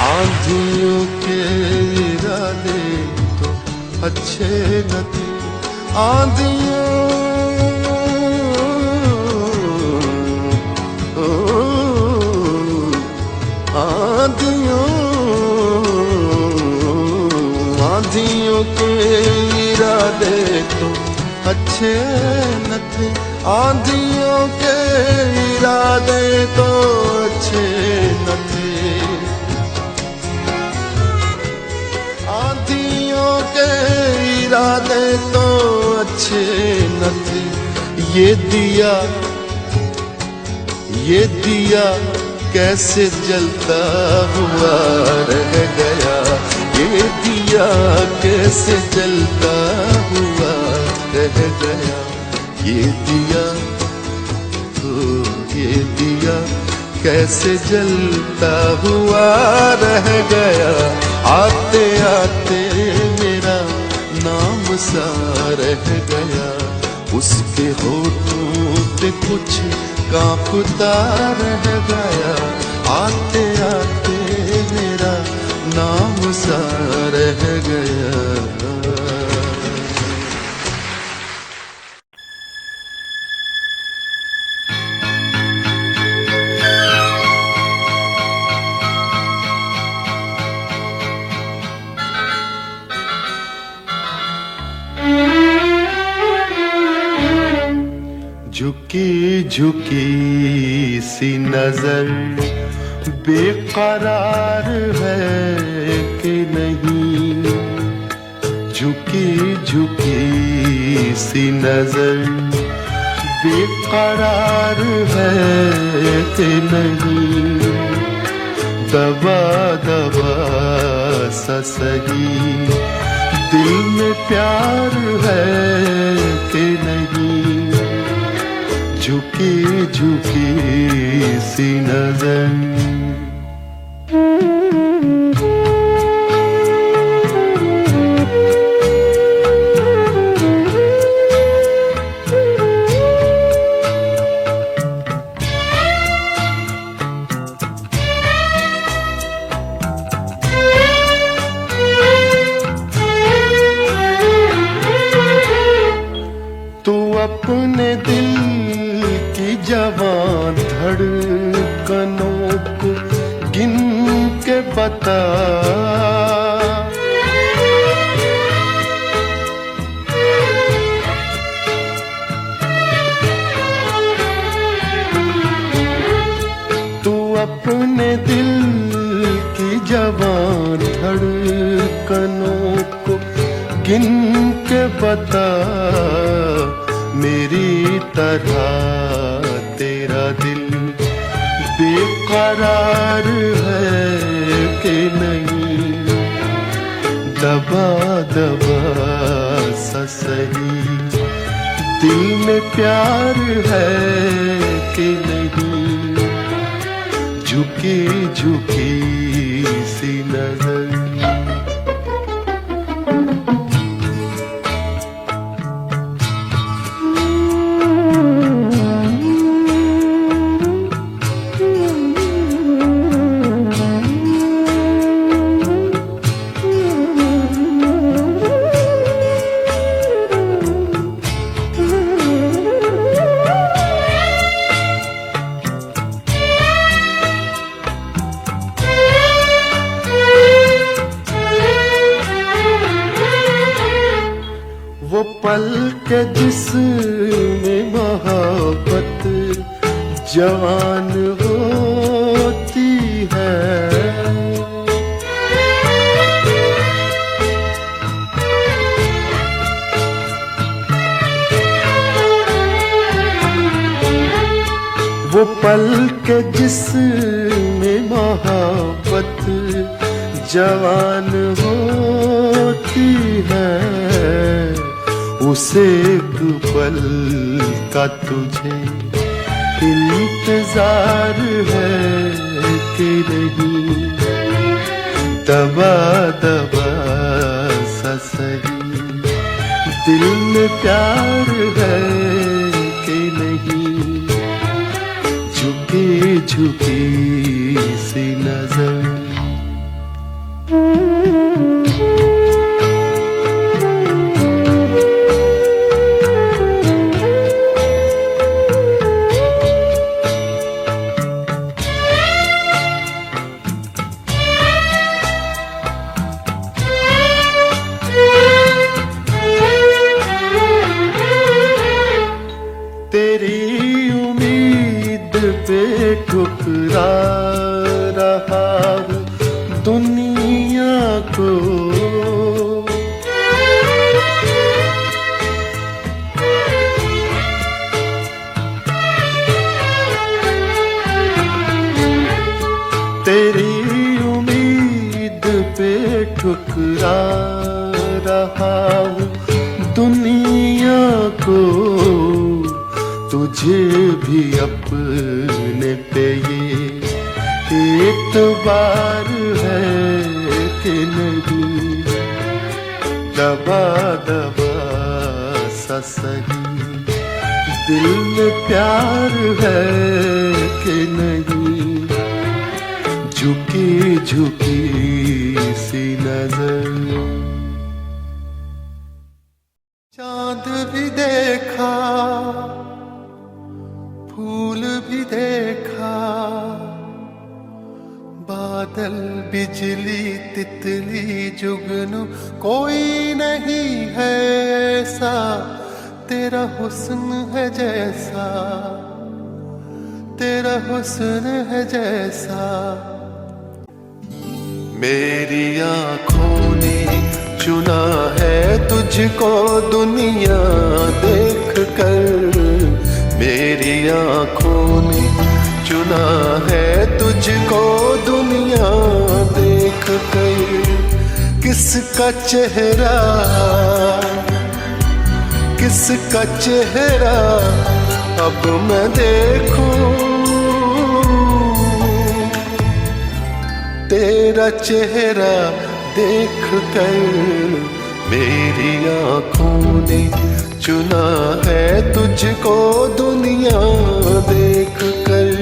S1: आंधियों के इरादे तो अच्छे न थे। आंधी अच्छे न थे, आंधियों के इरादे तो अच्छे न थे, आंधियों के इरादे तो अच्छे न थे। ये दिया कैसे जलता हुआ रह गया, ये दिया कैसे जलता हुआ रह गया, ये दिया ये दिया कैसे जलता हुआ रह गया, आते आते मेरा नाम सा रह गया, उसके होठों पे कुछ कांपता रह गया, आते आते मेरा नाम सा रह गया। झुकी झुकी सी नजर बेकरार है कि नहीं, झुकी झुकी सी नजर बेकरार है कि नहीं, दबा दबा सा सही दिल में प्यार है कि नहीं, झुकी झुकी सी नजर। तू अपने दिल की जवान धड़कनों को गिन के बता, तू अपने दिल की जवान धड़कनों को गिन के बता, मेरी तरह तेरा दिल बेकरार है कि नहीं, दबा दबा सा सही दिल में प्यार है कि नहीं, झुकी झुकी सी नजर। वो पल के जिसमें मोहब्बत जवान होती है, वो पल के जिसमें मोहब्बत जवान होती है, उसे एक पल का तुझे इंतजार है कि नहीं, दबा दबा सा सही दिल में प्यार है कि नहीं, झुकी झुकी सी नजर। तेरी उम्मीद पे ठुकरा रहा हूँ दुनिया को। तेरी उम्मीद पे ठुकरा रहा हूँ दुनिया को। तुझे भी अपने पे ये एतबार है कि नहीं, दबा दबा सा सही दिल में प्यार है कि नहीं, झुकी झुकी सी नजर। चांद भी देखा, फूल भी देखा, बादल बिजली तितली जुगनू, कोई नहीं है ऐसा तेरा हुस्न है जैसा, तेरा हुस्न है जैसा। मेरी आँखों ने चुना है तुझको दुनिया देख कर, मेरी आँखों ने चुना है तुझको दुनिया देख कर। किसका चेहरा, किसका चेहरा अब मैं देखूं, तेरा चेहरा देख कर मेरी आँखों ने चुना है तुझको दुनिया देख कर।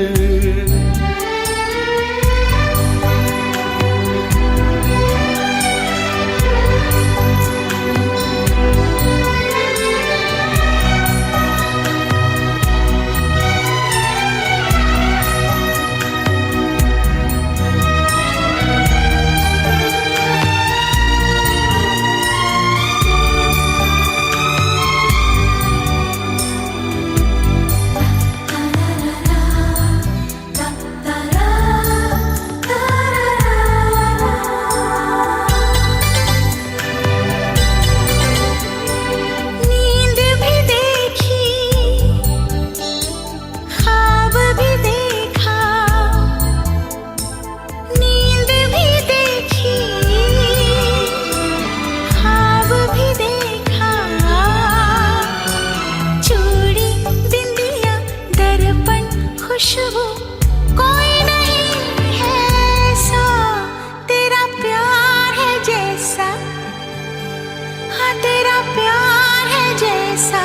S2: खुशबू कोई नहीं है ऐसा, तेरा प्यार है जैसा, हाँ तेरा प्यार है जैसा।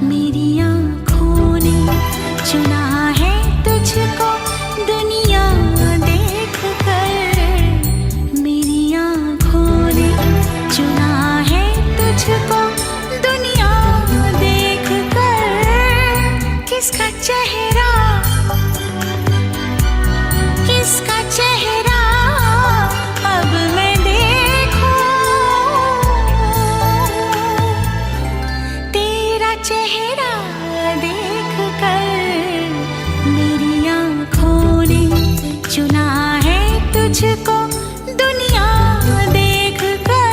S2: मेरी आँखों ने चुना है तुझको दुनिया देख कर, मेरी आँखों ने चुना है तुझको दुनिया देख कर। किसका चेहरा, किसका चेहरा अब मैं देखूं, तेरा चेहरा देख कर मेरी आँखों ने चुना है तुझको दुनिया देख कर।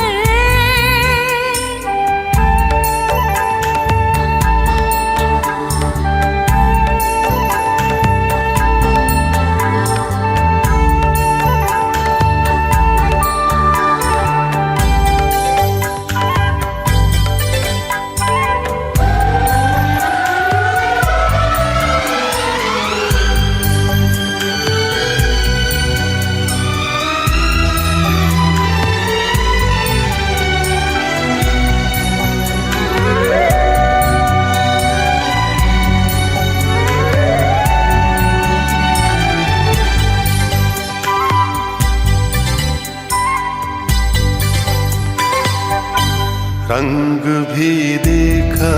S1: रंग भी देखा,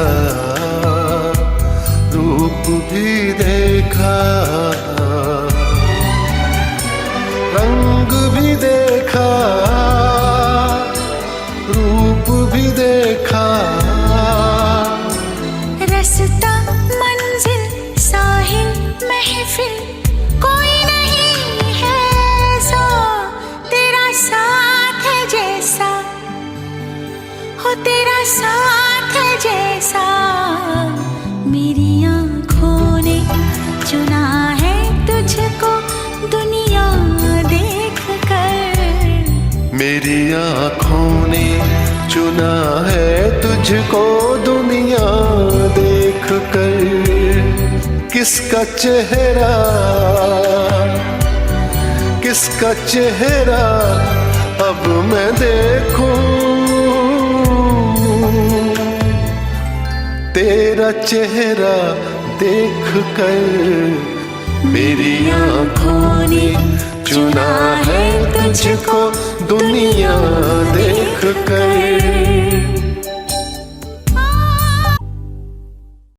S1: रूप भी देखा, रंग भी देखा, रूप भी देखा,
S2: रास्ता मंजिल साहिल महफिल कोई नहीं है ऐसा तेरा साथ है जैसा हो तेरा साथ है जैसा मेरी आँखों ने चुना है तुझको दुनिया देख कर
S1: मेरी आँखों ने चुना है तुझको दुनिया देख कर किसका चेहरा अब मैं देखूं तेरा चेहरा देख कर मेरी आँखों ने चुना है तुझको दुनिया देख कर